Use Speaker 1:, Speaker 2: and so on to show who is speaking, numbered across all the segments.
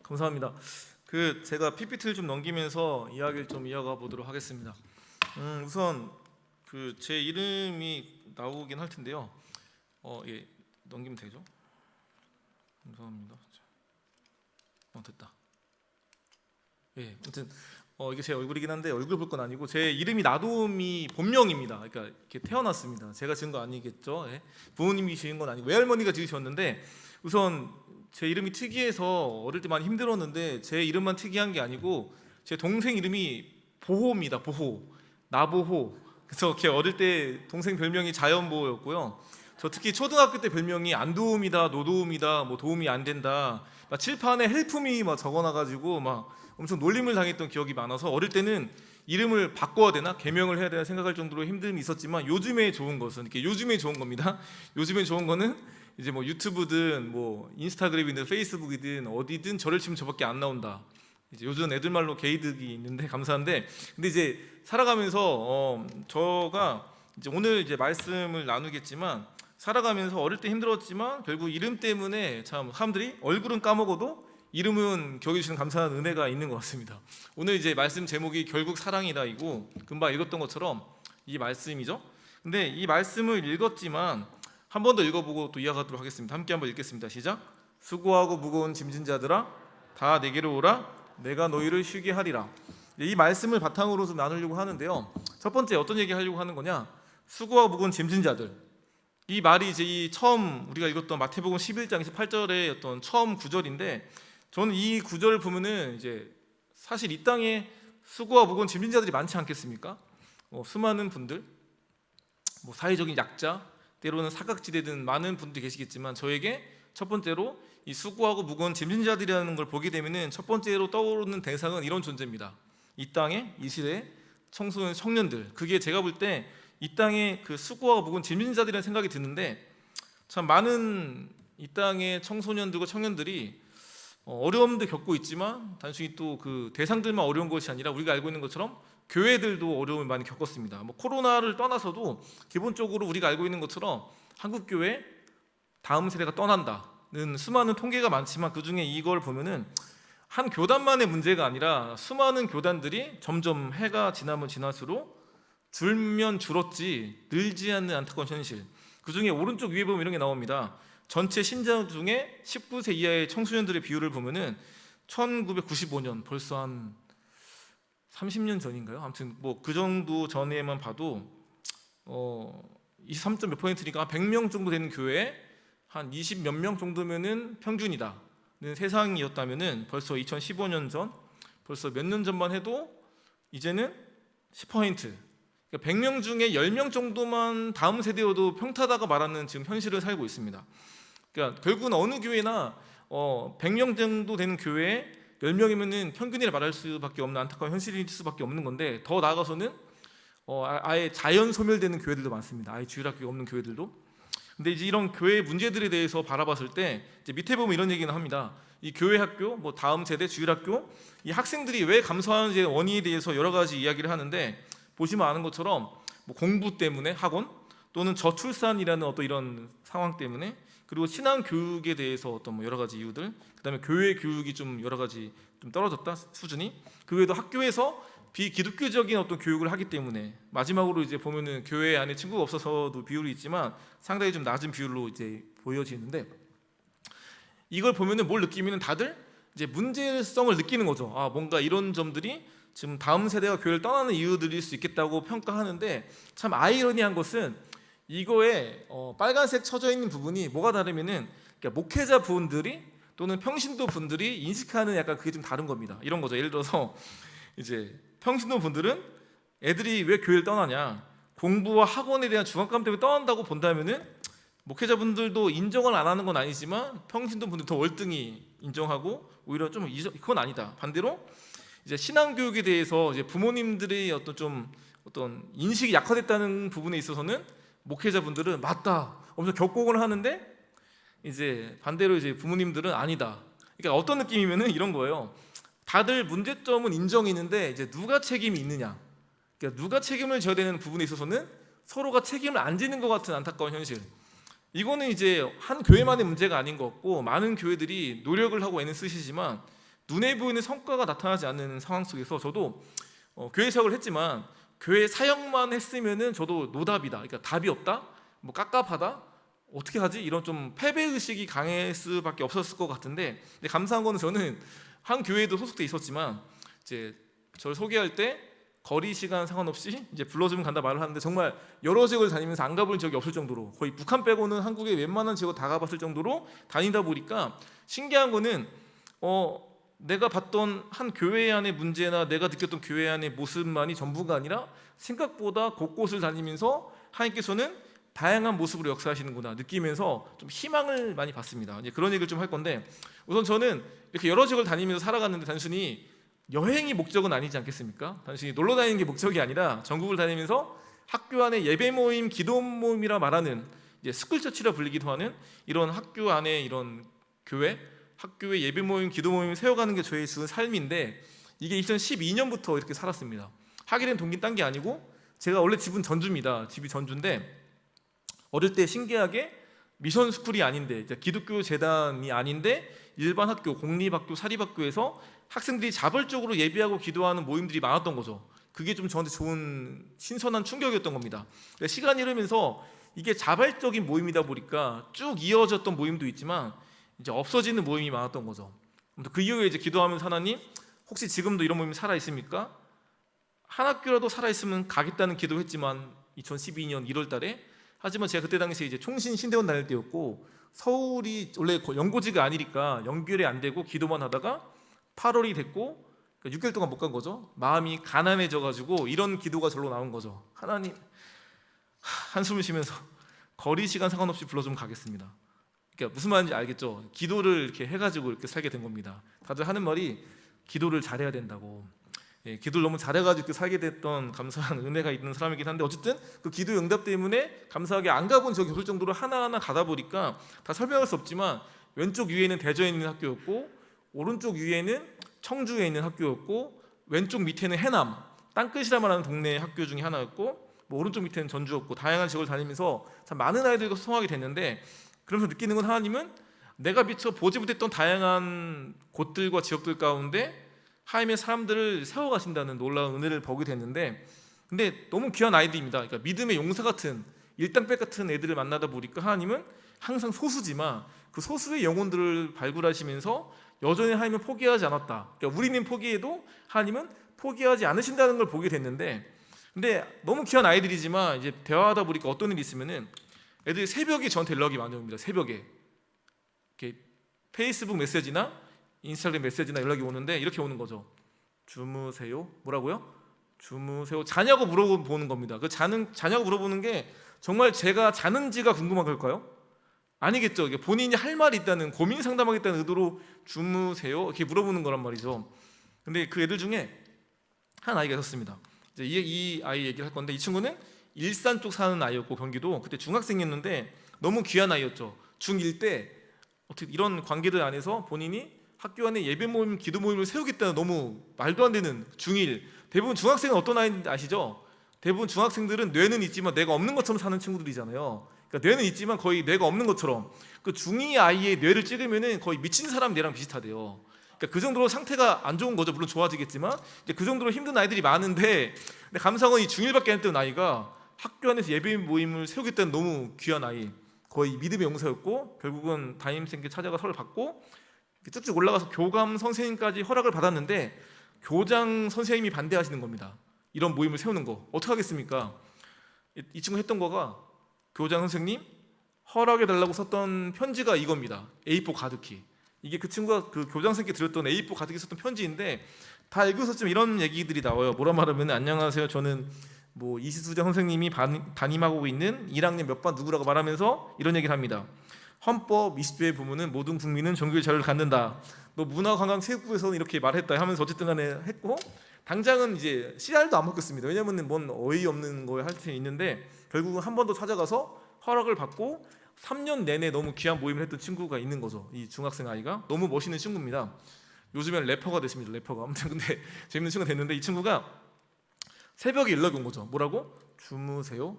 Speaker 1: 감사합니다. 제가 PPT를 좀 넘기면서 이야기를 좀 이어가 보도록 하겠습니다. 우선 제 이름이 나오긴 할 텐데요. 예, 넘기면 되죠? 감사합니다. 됐다. 예, 아무튼 이게 제 얼굴이긴 한데 얼굴 볼 건 아니고 제 이름이 나돔이 본명입니다. 그러니까 이렇게 태어났습니다. 제가 지은 거 아니겠죠? 예? 부모님이 지은 건 아니고 외할머니가 지으셨는데 우선 제 이름이 특이해서 어릴 때 많이 힘들었는데 제 이름만 특이한 게 아니고 제 동생 이름이 보호입니다. 보호, 나보호. 그래서 이렇게 어릴 때 동생 별명이 자연보호였고요. 저 특히 초등학교 때 별명이 안도움이다, 노도움이다, 뭐 도움이 안 된다, 막 칠판에 헬프미 막 적어놔가지고 막 엄청 놀림을 당했던 기억이 많아서 어릴 때는 이름을 바꿔야 되나 개명을 해야 되나 생각할 정도로 힘듦이 있었지만 요즘에 좋은 것은 이렇게 요즘에 좋은 겁니다. 요즘에 좋은 거는 이제 뭐 유튜브든 뭐 인스타그램이든 페이스북이든 어디든 저를 치면 저밖에 안 나온다. 이제 요즘 애들 말로 게이득이 있는데 감사한데 근데 이제 살아가면서 저가 이제 오늘 이제 말씀을 나누겠지만 살아가면서 어릴 때 힘들었지만 결국 이름 때문에 참 사람들이 얼굴은 까먹어도 이름은 기억해 주시는 감사한 은혜가 있는 것 같습니다. 오늘 이제 말씀 제목이 결국 사랑이다이고 금방 읽었던 것처럼 이 말씀이죠. 근데 이 말씀을 읽었지만 한 번 더 읽어보고 또 이어가도록 하겠습니다. 함께 한번 읽겠습니다. 시작. 수고하고 무거운 짐진 자들아 다 내게로 오라 내가 너희를 쉬게 하리라. 이 말씀을 바탕으로 좀 나누려고 하는데요. 첫 번째 어떤 얘기 하려고 하는 거냐? 수고하고 무거운 짐진 자들. 이 말이 이제 이 처음 우리가 읽었던 마태복음 11장 28절의 어떤 처음 구절인데 저는 이 구절을 보면은 이제 사실 이 땅에 수고와 무거운 짐진 자들이 많지 않겠습니까? 수많은 분들, 뭐 사회적인 약자, 때로는 사각지대든 많은 분들이 계시겠지만 저에게 첫 번째로 이 수고하고 무거운 짐진 자들이라는 걸 보게 되면은 첫 번째로 떠오르는 대상은 이런 존재입니다. 이 땅에 이 시대 청소년 청년들. 그게 제가 볼 때 이 땅에 그 수고하고 무거운 짐진 자들이라는 생각이 드는데 참 많은 이 땅의 청소년들과 청년들이 어려움도 겪고 있지만 단순히 또 그 대상들만 어려운 것이 아니라 우리가 알고 있는 것처럼 교회들도 어려움을 많이 겪었습니다. 뭐 코로나를 떠나서도 기본적으로 우리가 알고 있는 것처럼 한국 교회 다음 세대가 떠난다는 수많은 통계가 많지만 그 중에 이걸 보면은 한 교단만의 문제가 아니라 수많은 교단들이 점점 해가 지나면 지날수록 줄면 줄었지 늘지 않는 안타까운 현실. 그 중에 오른쪽 위에 보면 이런 게 나옵니다. 전체 신자 중에 19세 이하의 청소년들의 비율을 보면은 1995년 벌써 한 30년 전인가요? 아무튼 뭐 그 정도 전에만 봐도 23몇 %니까 100명 정도 되는 교회에 한 20 몇 명 정도면은 평균이다는 세상이었다면은 벌써 2015년 전 벌써 몇 년 전만 해도 이제는 10%, 그러니까 100명 중에 10명 정도만 다음 세대여도 평타다가 말하는 지금 현실을 살고 있습니다. 그러니까 결국은 어느 교회나 100명 정도 되는 교회에 10명이면은 평균이라 말할 수밖에 없는 안타까운 현실일 수밖에 없는 건데 더 나아가서는 아예 자연 소멸되는 교회들도 많습니다. 아예 주일학교가 없는 교회들도. 근데 이제 이런 교회 문제들에 대해서 바라봤을 때 이제 밑에 보면 이런 얘기는 합니다. 이 교회 학교, 뭐 다음 세대 주일학교, 이 학생들이 왜 감소하는지 원인에 대해서 여러 가지 이야기를 하는데 보시면 아는 것처럼 뭐 공부 때문에 학원 또는 저출산이라는 어떤 이런 상황 때문에 그리고 신앙 교육에 대해서 어떤 뭐 여러 가지 이유들, 그다음에 교회 교육이 좀 여러 가지 좀 떨어졌다 수준이. 그 외에도 학교에서 비기독교적인 어떤 교육을 하기 때문에 마지막으로 이제 보면은 교회 안에 친구가 없어서도 비율이 있지만 상당히 좀 낮은 비율로 이제 보여지는데 이걸 보면은 뭘 느끼면은 다들 이제 문제성을 느끼는 거죠. 뭔가 이런 점들이 지금 다음 세대가 교회를 떠나는 이유들일 수 있겠다고 평가하는데 참 아이러니한 것은 이거에 빨간색 쳐져 있는 부분이 뭐가 다르면은 그러니까 목회자 분들이 또는 평신도 분들이 인식하는 약간 그게 좀 다른 겁니다. 이런 거죠. 예를 들어서 이제 평신도 분들은 애들이 왜 교회를 떠나냐, 공부와 학원에 대한 중압감 때문에 떠난다고 본다면은 목회자 분들도 인정을 안 하는 건 아니지만 평신도 분들 더 월등히 인정하고 오히려 좀 그건 아니다. 반대로 이제 신앙 교육에 대해서 이제 부모님들의 어떤 인식이 약화됐다는 부분에 있어서는 목회자 분들은 맞다 엄청 격공을 하는데 이제 반대로 이제 부모님들은 아니다. 그러니까 어떤 느낌이면은 이런 거예요. 다들 문제점은 인정이 있는데 이제 누가 책임이 있느냐, 그러니까 누가 책임을 져야 되는 부분에 있어서는 서로가 책임을 안 지는 것 같은 안타까운 현실. 이거는 이제 한 교회만의 문제가 아닌 것 같고 많은 교회들이 노력을 하고 애는 쓰시지만 눈에 보이는 성과가 나타나지 않는 상황 속에서 저도 교회 사역을 했지만 교회 사역만 했으면은 저도 노답이다, 그러니까 답이 없다, 뭐 깝깝하다, 어떻게 하지, 이런 좀 패배 의식이 강할 수밖에 없었을 것 같은데, 근데 감사한 거는 저는 한 교회에도 소속돼 있었지만 이제 저를 소개할 때 거리 시간 상관없이 이제 불러주면 간다 말을 하는데, 정말 여러 지역을 다니면서 안 가본 지역이 없을 정도로, 거의 북한 빼고는 한국의 웬만한 지역을 다 가봤을 정도로 다니다 보니까 신기한 거는 내가 봤던 한 교회 안의 문제나 내가 느꼈던 교회 안의 모습만이 전부가 아니라 생각보다 곳곳을 다니면서 하나님께서는 다양한 모습으로 역사하시는구나 느끼면서 좀 희망을 많이 받습니다. 이제 그런 얘기를 좀 할 건데, 우선 저는 이렇게 여러 지역을 다니면서 살아갔는데 단순히 여행이 목적은 아니지 않겠습니까? 단순히 놀러 다니는 게 목적이 아니라 전국을 다니면서 학교 안에 예배 모임, 기도 모임이라 말하는 이제 스쿨처치라 불리기도 하는 이런 학교 안에 이런 교회, 학교의 예배 모임, 기도 모임 세워가는 게 저의 주 삶인데, 이게 2012년부터 이렇게 살았습니다. 하게 된 동기는 딴 게 아니고, 제가 원래 집은 전주입니다. 집이 전주인데 어릴 때 신기하게 미션 스쿨이 아닌데, 기독교 재단이 아닌데 일반 학교, 공립학교, 사립학교에서 학생들이 자발적으로 예배하고 기도하는 모임들이 많았던 거죠. 그게 좀 저한테 좋은 신선한 충격이었던 겁니다. 시간이 흐르면서 이게 자발적인 모임이다 보니까 쭉 이어졌던 모임도 있지만 이제 없어지는 모임이 많았던 거죠. 그 이후에 이제 기도하면서, 하나님 혹시 지금도 이런 모임이 살아 있습니까? 한 학교라도 살아 있으면 가겠다는 기도했지만 2012년 1월달에, 하지만 제가 그때 당시에 이제 총신 신대원 다닐 때였고 서울이 원래 연고지가 아니니까 연결이 안 되고 기도만 하다가 8월이 됐고 6개월 동안 못 간 거죠. 마음이 가난해져 가지고 이런 기도가 절로 나온 거죠. 하나님, 한숨을 쉬면서 거리 시간 상관없이 불러주면 가겠습니다. 그러니까 무슨 말인지 알겠죠? 기도를 이렇게 해가지고 이렇게 살게 된 겁니다. 다들 하는 말이 기도를 잘해야 된다고. 기도를 너무 잘해가지고 이렇게 살게 됐던 감사한 은혜가 있는 사람이긴 한데, 어쨌든 그 기도 응답 때문에 감사하게 안 가본 지역이 없을 정도로 하나하나 가다 보니까 다 설명할 수 없지만, 왼쪽 위에는 대전에 있는 학교였고 오른쪽 위에는 청주에 있는 학교였고 왼쪽 밑에는 해남, 땅끝이라 말하는 동네 학교 중에 하나였고, 뭐 오른쪽 밑에는 전주였고, 다양한 지역을 다니면서 참 많은 아이들과 소통하게 됐는데, 그러면서 느끼는 건, 하나님은 내가 미처 보지 못했던 다양한 곳들과 지역들 가운데 하나님의 사람들을 세워가신다는 놀라운 은혜를 보게 됐는데, 근데 너무 귀한 아이들입니다. 그러니까 믿음의 용사 같은, 일당백 같은 애들을 만나다 보니까 하나님은 항상 소수지만 그 소수의 영혼들을 발굴하시면서 여전히 하나님은 포기하지 않았다. 그러니까 우리는 포기해도 하나님은 포기하지 않으신다는 걸 보게 됐는데, 근데 너무 귀한 아이들이지만 이제 대화하다 보니까 어떤 일이 있으면은 애들이 새벽에 저한테 연락이 많이 옵니다. 새벽에 이렇게 페이스북 메시지나 인스타그램 메시지나 연락이 오는데 이렇게 오는 거죠. 주무세요? 뭐라고요? 주무세요? 자냐고 물어보는 겁니다. 그 자냐고 물어보는 게 정말 제가 자는지가 궁금한 걸까요? 아니겠죠. 이게 본인이 할 말이 있다는, 고민 상담하겠다는 의도로 주무세요? 이렇게 물어보는 거란 말이죠. 근데 그 애들 중에 한 아이가 있었습니다. 이제 이 아이 얘기를 할 건데, 이 친구는 일산 쪽 사는 아이였고, 경기도, 그때 중학생이었는데 너무 귀한 아이였죠. 중1 때 어떻게 이런 관계들 안에서 본인이 학교 안에 예배 모임, 기도 모임을 세우겠다는, 너무 말도 안 되는 중1. 대부분 중학생은 어떤 아이인지 아시죠? 대부분 중학생들은 뇌는 있지만 뇌가 없는 것처럼 사는 친구들이잖아요. 그러니까 뇌는 있지만 거의 뇌가 없는 것처럼, 그 중2 아이의 뇌를 찍으면은 거의 미친 사람 뇌랑 비슷하대요. 그러니까 그 정도로 상태가 안 좋은 거죠. 물론 좋아지겠지만 이제 그 정도로 힘든 아이들이 많은데, 근데 감사한 건 이 중1밖에 안 됐던 아이가 학교 안에서 예배 모임을 세우겠다는 너무 귀한 아이, 거의 믿음의 용사였고, 결국은 담임선생님께 찾아가 설을 받고 쭉쭉 올라가서 교감 선생님까지 허락을 받았는데, 교장 선생님이 반대하시는 겁니다. 이런 모임을 세우는 거 어떻게 하겠습니까? 이 친구 했던 거가, 교장 선생님 허락해달라고 썼던 편지가 이겁니다. A4 가득히. 이게 그 친구가 그 교장 선생님께 드렸던 A4 가득히 썼던 편지인데, 다 읽으셨지만 이런 얘기들이 나와요. 뭐라 말하면, 안녕하세요, 저는 뭐 이시수장 선생님이 담임하고 있는 1학년 몇 반 누구라고 말하면서 이런 얘기를 합니다. 헌법 20조의 부문은 모든 국민은 종교의 자유를 갖는다. 너 문화관광체육부에서는 이렇게 말했다 하면서 어쨌든 간에 했고, 당장은 이제 CR도 안 먹겠습니다. 왜냐면 뭔 어이없는 거에 할 수 있는데, 결국은 한 번 더 찾아가서 허락을 받고 3년 내내 너무 귀한 모임을 했던 친구가 있는 거죠. 이 중학생 아이가 너무 멋있는 친구입니다. 요즘엔 래퍼가 됐습니다. 래퍼가. 아무튼 근데 재밌는 친구가 됐는데, 이 친구가 새벽에 연락이 온 거죠. 뭐라고? 주무세요?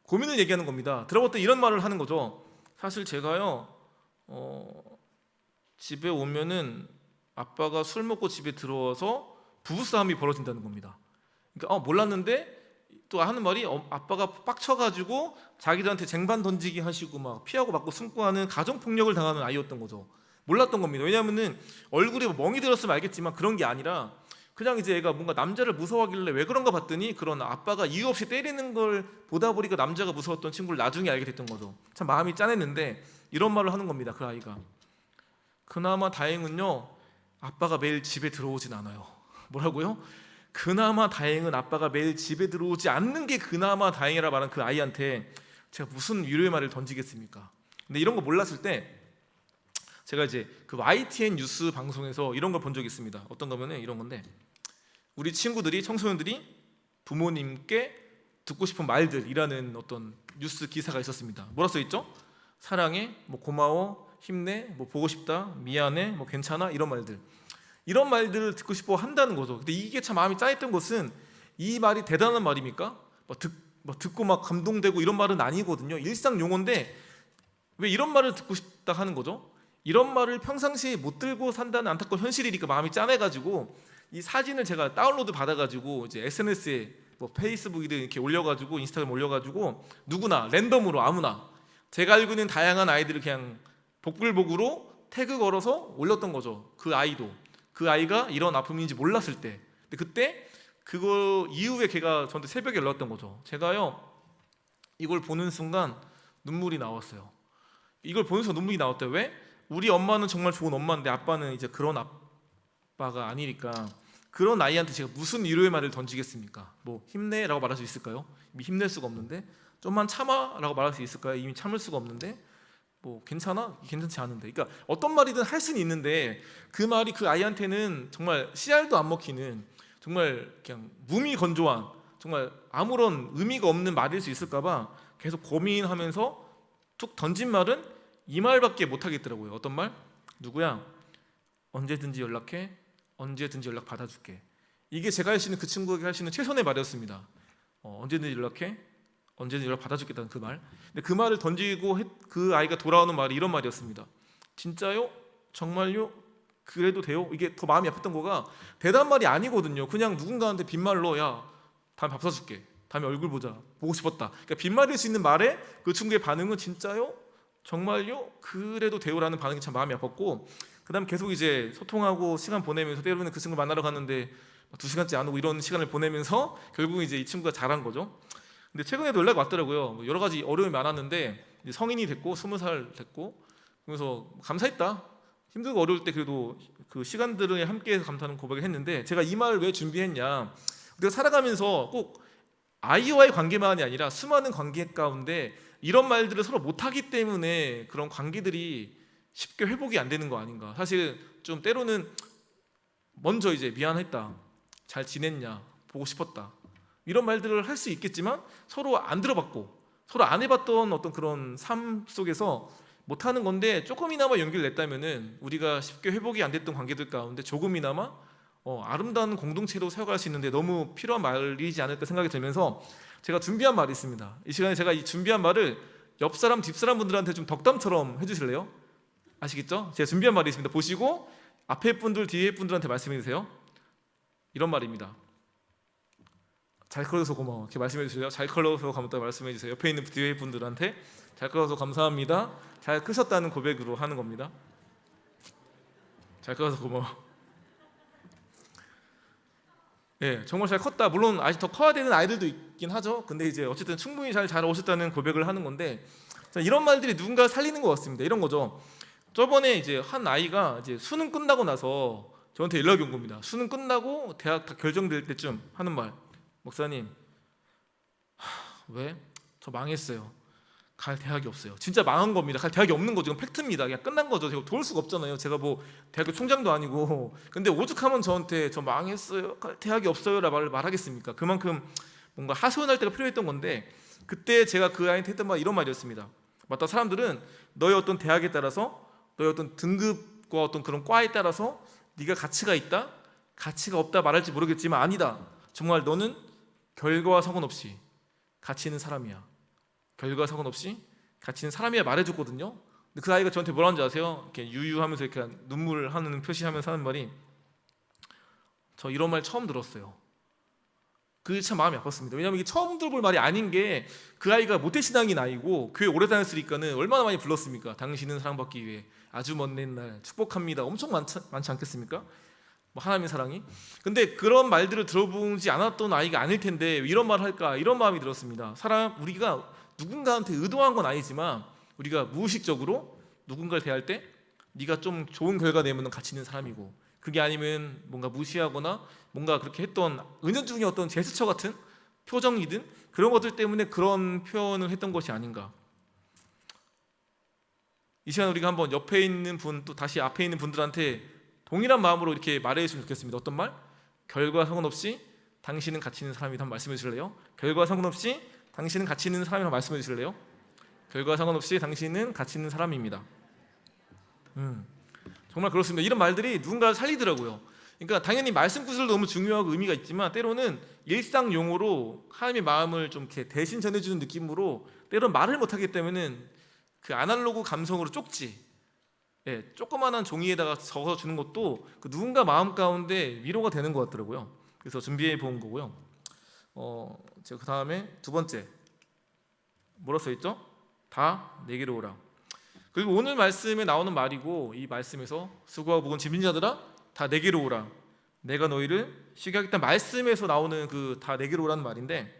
Speaker 1: 고민을 얘기하는 겁니다. 들어봤더니 이런 말을 하는 거죠. 사실 제가요 집에 오면은 아빠가 술 먹고 집에 들어와서 부부싸움이 벌어진다는 겁니다. 그러니까 몰랐는데 또 하는 말이 아빠가 빡쳐가지고 자기들한테 쟁반 던지기 하시고 막 피하고 맞고 승부하는 가정폭력을 당하는 아이였던 거죠. 몰랐던 겁니다. 왜냐하면은 얼굴에 멍이 들었으면 알겠지만 그런 게 아니라 그냥 이제 애가 뭔가 남자를 무서워하길래 왜 그런가 봤더니 그런 아빠가 이유 없이 때리는 걸 보다 보니까 남자가 무서웠던 친구를 나중에 알게 됐던 거죠. 참 마음이 짠했는데 이런 말을 하는 겁니다. 그 아이가 그나마 다행은요 아빠가 매일 집에 들어오진 않아요. 뭐라고요? 그나마 다행은 아빠가 매일 집에 들어오지 않는 게 그나마 다행이라 말한 그 아이한테 제가 무슨 위로의 말을 던지겠습니까? 근데 이런 거 몰랐을 때 제가 이제 그 YTN 뉴스 방송에서 이런 걸 본 적이 있습니다. 어떤 거면은 이런 건데 우리 친구들이 청소년들이 부모님께 듣고 싶은 말들이라는 어떤 뉴스 기사가 있었습니다. 뭐라 써 있죠? 사랑해, 뭐 고마워, 힘내, 뭐 보고 싶다, 미안해, 뭐 괜찮아 이런 말들. 이런 말들을 듣고 싶어 한다는 거죠. 근데 이게 참 마음이 짜했던 것은 이 말이 대단한 말입니까? 듣고 막 감동되고 이런 말은 아니거든요. 일상 용어인데 왜 이런 말을 듣고 싶다 하는 거죠? 이런 말을 평상시에 못 들고 산다는 안타까운 현실이니까 마음이 짠해가지고 이 사진을 제가 다운로드 받아가지고 이제 SNS에 뭐 페이스북이든 이렇게 올려가지고 인스타그램 올려가지고 누구나 랜덤으로 아무나 제가 알고 있는 다양한 아이들을 그냥 복불복으로 태그 걸어서 올렸던 거죠. 그 아이도 그 아이가 이런 아픔인지 몰랐을 때. 근데 그때 그거 이후에 걔가 저한테 새벽에 연락했던 거죠. 제가요 이걸 보는 순간 눈물이 나왔어요. 이걸 보면서 눈물이 나왔대요. 왜? 우리 엄마는 정말 좋은 엄마인데 아빠는 이제 그런 아빠가 아니니까 그런 아이한테 제가 무슨 위로의 말을 던지겠습니까? 뭐 힘내라고 말할 수 있을까요? 이미 힘낼 수가 없는데. 좀만 참아라고 말할 수 있을까요? 이미 참을 수가 없는데. 뭐 괜찮아? 괜찮지 않은데. 그러니까 어떤 말이든 할 수는 있는데 그 말이 그 아이한테는 정말 씨알도 안 먹히는 정말 그냥 무미건조한 정말 아무런 의미가 없는 말일 수 있을까봐 계속 고민하면서 툭 던진 말은 이 말밖에 못 하겠더라고요. 어떤 말? 누구야? 언제든지 연락해. 언제든지 연락 받아줄게. 이게 제가 할 수 있는 그 친구에게 할 수 있는 최선의 말이었습니다. 언제든지 연락해. 언제든지 연락 받아주겠다는 그 말. 근데 그 말을 던지고 그 아이가 돌아오는 말이 이런 말이었습니다. 진짜요? 정말요? 그래도 돼요? 이게 더 마음이 아팠던 거가 대단 말이 아니거든요. 그냥 누군가한테 빈말로 야 다음에 밥 사줄게. 다음에 얼굴 보자. 보고 싶었다. 그러니까 빈말일 수 있는 말에 그 친구의 반응은 진짜요? 정말요? 그래도 돼요라는 반응이 참 마음이 아팠고 그다음 계속 이제 소통하고 시간 보내면서 때로는 그 친구 만나러 갔는데 2시간째 안 오고 이런 시간을 보내면서 결국 이제 이 친구가 잘한 거죠. 근데 최근에도 연락이 왔더라고요. 여러 가지 어려움이 많았는데 이제 성인이 됐고 20살 됐고 그래서 감사했다. 힘들고 어려울 때 그래도 그 시간들을 함께해서 감사하는 고백을 했는데 제가 이 말을 왜 준비했냐. 우리가 살아가면서 꼭 아이와의 관계만이 아니라 수많은 관계 가운데 이런 말들을 서로 못하기 때문에 그런 관계들이 쉽게 회복이 안 되는 거 아닌가. 사실 좀 때로는 먼저 이제 미안했다, 잘 지냈냐, 보고 싶었다 이런 말들을 할 수 있겠지만 서로 안 들어봤고 서로 안 해봤던 어떤 그런 삶 속에서 못하는 건데 조금이나마 용기를 냈다면은 우리가 쉽게 회복이 안 됐던 관계들 가운데 조금이나마 아름다운 공동체로 세워갈 수 있는데 너무 필요한 말이지 않을까 생각이 들면서 제가 준비한 말이 있습니다. 이 시간에 제가 이 준비한 말을 옆 사람 뒷 사람 분들한테 좀 덕담처럼 해주실래요? 아시겠죠? 제가 준비한 말이 있습니다. 보시고 앞에 분들 뒤에 분들한테 말씀해 주세요. 이런 말입니다. 잘 커져서 고마워. 이렇게 말씀해 주세요. 잘 커져서 고맙다 말씀해 주세요. 옆에 있는 뒤에 분들한테 잘 커져서 감사합니다. 잘 크셨다는 고백으로 하는 겁니다. 잘 커져서 고마워. 예, 정말 잘 컸다. 물론 아직 더 커야 되는 아이들도 있긴 하죠. 근데 이제 어쨌든 충분히 잘 자라오셨다는 고백을 하는 건데 이런 말들이 누군가 살리는 것 같습니다. 이런 거죠. 저번에 이제 한 아이가 이제 수능 끝나고 나서 저한테 연락이 온 겁니다. 수능 끝나고 대학 다 결정될 때쯤 하는 말. 목사님, 왜? 저 망했어요. 갈 대학이 없어요. 진짜 망한 겁니다. 갈 대학이 없는 거죠. 이건 팩트입니다. 그냥 끝난 거죠. 제가 도울 수가 없잖아요. 제가 뭐 대학교 총장도 아니고. 근데 오죽하면 저한테 저 망했어요. 갈 대학이 없어요라 말하겠습니까? 그만큼 뭔가 하소연할 때가 필요했던 건데 그때 제가 그 아이한테 했던 말 이런 말이었습니다. 맞다. 사람들은 너의 어떤 대학에 따라서 너의 어떤 등급과 어떤 그런 과에 따라서 네가 가치가 있다, 가치가 없다 말할지 모르겠지만 아니다. 정말 너는 결과와 상관없이 가치 있는 사람이야. 결과와 상관없이 갇히는 사람이야 말해줬거든요. 근데 그 아이가 저한테 뭐라는지 아세요? 이렇게 유유하면서 이렇게 눈물 하는 표시하면서 하는 말이, 저 이런 말 처음 들었어요. 그게 참 마음이 아팠습니다. 왜냐하면 이게 처음 들어볼 말이 아닌 게, 그 아이가 모태신앙인 아이고 교회 오래 다녔으니까는 얼마나 많이 불렀습니까? 당신은 사랑받기 위해 아주 먼 옛날 축복합니다. 엄청 많지 않겠습니까? 뭐 하나님의 사랑이. 근데 그런 말들을 들어보지 않았던 아이가 아닐 텐데 왜 이런 말을 할까, 이런 마음이 들었습니다. 우리가 누군가한테 의도한 건 아니지만 우리가 무의식적으로 누군가를 대할 때 네가 좀 좋은 결과 내면 같이 있는 사람이고, 그게 아니면 뭔가 무시하거나 뭔가 그렇게 했던 은연중에 어떤 제스처 같은 표정이든 그런 것들 때문에 그런 표현을 했던 것이 아닌가. 이 시간 우리가 한번 옆에 있는 분, 또 다시 앞에 있는 분들한테 동일한 마음으로 이렇게 말해주시면 좋겠습니다. 어떤 말? 결과 상관없이 당신은 가치 있는 사람이다. 한번 말씀해 주실래요? 결과 상관없이 당신은 가치 있는 사람이라고 말씀해 주실래요? 결과 상관없이 당신은 가치 있는 사람입니다. 정말 그렇습니다. 이런 말들이 누군가를 살리더라고요. 그러니까 당연히 말씀 구슬도 너무 중요하고 의미가 있지만, 때로는 일상 용어로 하나님의 마음을 좀 이렇게 대신 전해주는 느낌으로, 때로는 말을 못하기 때문에는 그 아날로그 감성으로 쪽지, 조그마한 종이에다가 적어 주는 것도 그 누군가 마음 가운데 위로가 되는 것 같더라고요. 그래서 준비해 본 거고요. 제가 그 다음에 두 번째 뭐라 써 있죠? 다 내게로 오라. 그리고 오늘 말씀에 나오는 말이고, 이 말씀에서 수고하고 무거운 짐진 자들아 다 내게로 오라, 내가 너희를 쉬게 하겠다 말씀에서 나오는 그 다 내게로 오라는 말인데,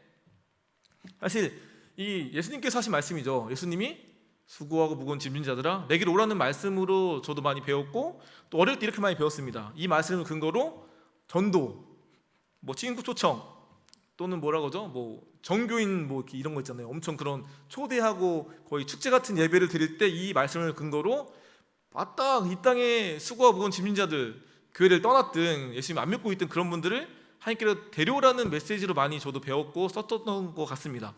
Speaker 1: 사실 이 예수님께서 하신 말씀이죠. 예수님이 수고하고 무거운 짐진 자들아 내게로 오라는 말씀으로 저도 많이 배웠고, 또 어릴 때 이렇게 많이 배웠습니다. 이 말씀을 근거로 전도, 뭐 친구 초청, 또는 뭐라고 하죠? 뭐 정교인 뭐 이런 거 있잖아요. 엄청 그런 초대하고 거의 축제 같은 예배를 드릴 때 이 말씀을 근거로, 맞다, 이 땅에 수고하고 무거운 짐진 자들, 교회를 떠났든 예수님 안 믿고 있던 그런 분들을 하나님께로 데려오라는 메시지로 많이 저도 배웠고 썼던 것 같습니다.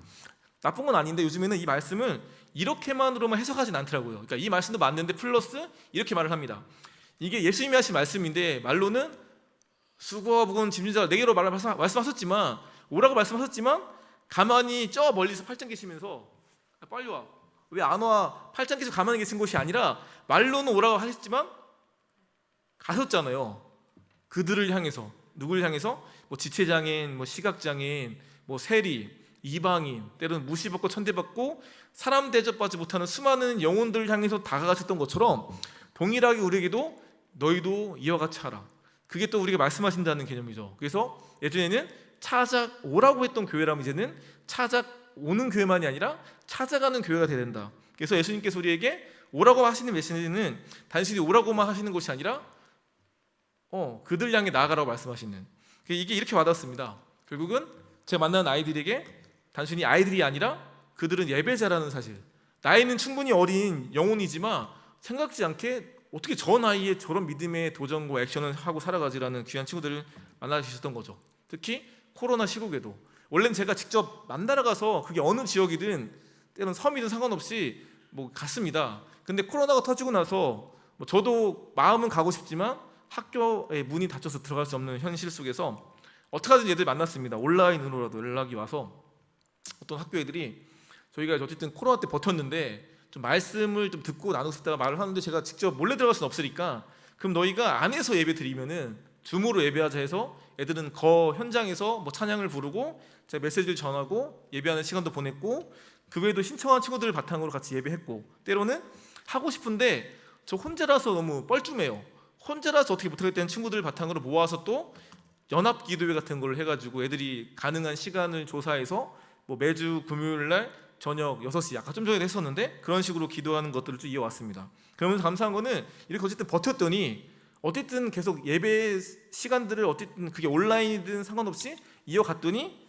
Speaker 1: 나쁜 건 아닌데 요즘에는 이 말씀을 이렇게만으로만 해석하진 않더라고요. 그러니까 이 말씀도 맞는데 플러스 이렇게 말을 합니다. 이게 예수님이 하신 말씀인데, 말로는 수고하고 무거운 짐진 자들 내게로 말씀하셨지만, 오라고 말씀하셨지만, 가만히 저 멀리서 팔짱 계시면서 빨리 와, 왜 안 와, 팔짱 계시고 가만히 계신 곳이 아니라 말로는 오라고 하셨지만 가셨잖아요. 그들을 향해서, 누구를 향해서? 뭐 지체장애인, 뭐 시각장애인, 뭐 세리, 이방인, 때로는 무시받고 천대받고 사람 대접받지 못하는 수많은 영혼들을 향해서 다가가셨던 것처럼, 동일하게 우리에게도 너희도 이와 같이 하라. 그게 또 우리가 말씀하신다는 개념이죠. 그래서 예전에는 찾아오라고 했던 교회라면 이제는 찾아오는 교회만이 아니라 찾아가는 교회가 돼야 된다. 그래서 예수님께서 우리에게 오라고 하시는 메시지는 단순히 오라고만 하시는 것이 아니라 그들 향해 나아가라고 말씀하시는, 이게 이렇게 와닿습니다. 결국은 제가 만나는 아이들에게 단순히 아이들이 아니라 그들은 예배자라는 사실, 나이는 충분히 어린 영혼이지만 생각지 않게 어떻게 저 나이에 저런 믿음의 도전과 액션을 하고 살아가지라는 귀한 친구들을 만나주셨던 거죠. 특히 코로나 시국에도, 원래는 제가 직접 만나러 가서 그게 어느 지역이든 때로는 섬이든 상관없이 뭐 갔습니다. 근데 코로나가 터지고 나서 뭐 저도 마음은 가고 싶지만 학교에 문이 닫혀서 들어갈 수 없는 현실 속에서 어떻게 하든 얘들 만났습니다. 온라인으로라도 연락이 와서, 어떤 학교 애들이 저희가 어쨌든 코로나 때 버텼는데 좀 말씀을 좀 듣고 나누고 싶다가 말을 하는데, 제가 직접 몰래 들어갈 수는 없으니까 그럼 너희가 안에서 예배 드리면은 줌으로 예배하자 해서 애들은 현장에서 뭐 찬양을 부르고 제가 메시지를 전하고 예배하는 시간도 보냈고, 그 외에도 신청한 친구들을 바탕으로 같이 예배했고, 때로는 하고 싶은데 저 혼자라서 너무 뻘쭘해요. 혼자라서 어떻게 못하겠다는 친구들을 바탕으로 모아서 또 연합 기도회 같은 걸 해가지고 애들이 가능한 시간을 조사해서 뭐 매주 금요일날 저녁 6시, 아까 좀 전에 했었는데 그런 식으로 기도하는 것들을 쭉 이어왔습니다. 그러면서 감사한 거는 이렇게 어쨌든 버텼더니 어쨌든 계속 예배 시간들을 어쨌든 그게 온라인이든 상관없이 이어갔더니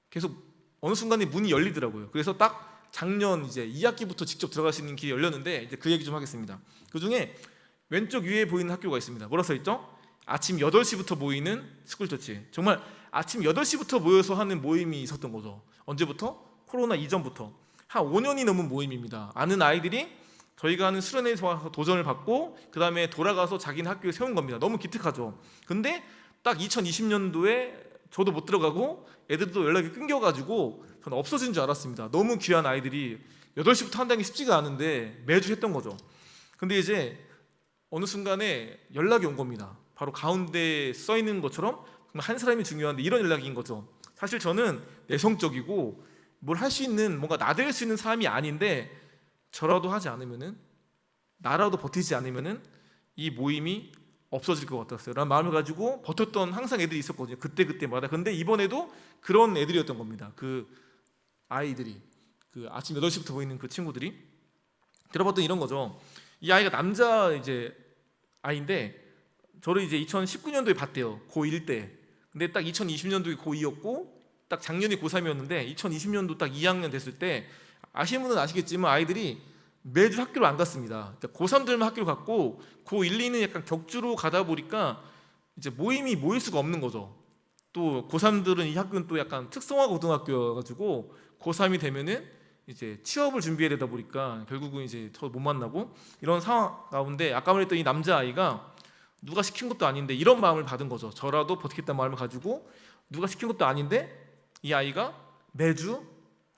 Speaker 1: 계속 어느 순간에 문이 열리더라고요. 그래서 딱 작년 이제 2학기부터 직접 들어갈 수 있는 길이 열렸는데, 이제 그 얘기 좀 하겠습니다. 그 중에 왼쪽 위에 보이는 학교가 있습니다. 뭐라 써 있죠? 아침 8시부터 모이는 스쿨처치. 정말 아침 8시부터 모여서 하는 모임이 있었던 거죠. 언제부터? 코로나 이전부터 한 5년이 넘은 모임입니다. 아는 아이들이 저희가 하는 수련회에서 와서 도전을 받고 그 다음에 돌아가서 자기는 학교에 세운 겁니다. 너무 기특하죠. 근데 딱 2020년도에 저도 못 들어가고 애들도 연락이 끊겨가지고 저는 없어진 줄 알았습니다. 너무 귀한 아이들이 8시부터 한다는 게 쉽지가 않은데 매주 했던 거죠. 근데 이제 어느 순간에 연락이 온 겁니다. 바로 가운데 써 있는 것처럼 한 사람이 중요한데 이런 연락인 거죠. 사실 저는 내성적이고 뭘 할 수 있는, 뭔가 나댈 수 있는 사람이 아닌데 저라도 하지 않으면은, 나라도 버티지 않으면은 이 모임이 없어질 것 같았어요 라는 마음을 가지고 버텼던 항상 애들이 있었거든요. 그때마다. 근데 이번에도 그런 애들이었던 겁니다. 그 아이들이, 그 아침 8시부터 보이는 그 친구들이. 들어봤더니 이런 거죠. 이 아이가 남자 이제 아이인데 저를 이제 2019년도에 봤대요. 고1 때. 근데 딱 2020년도에 고2였고 딱 작년이 고3이었는데 2020년도 딱 2학년 됐을 때, 아시는 분은 아시겠지만 아이들이 매주 학교를 안 갔습니다. 그러니까 고3들만 학교를 갔고 고1, 2는 약간 격주로 가다 보니까 이제 모임이 모일 수가 없는 거죠. 또 고3들은 이 학교는 또 약간 특성화 고등학교여가지고 고3이 되면은 이제 취업을 준비해야 되다 보니까 결국은 이제 더 못 만나고 이런 상황 가운데, 아까 말했던 이 남자아이가 누가 시킨 것도 아닌데 이런 마음을 받은 거죠. 저라도 버티겠다는 마음을 가지고, 누가 시킨 것도 아닌데 이 아이가 매주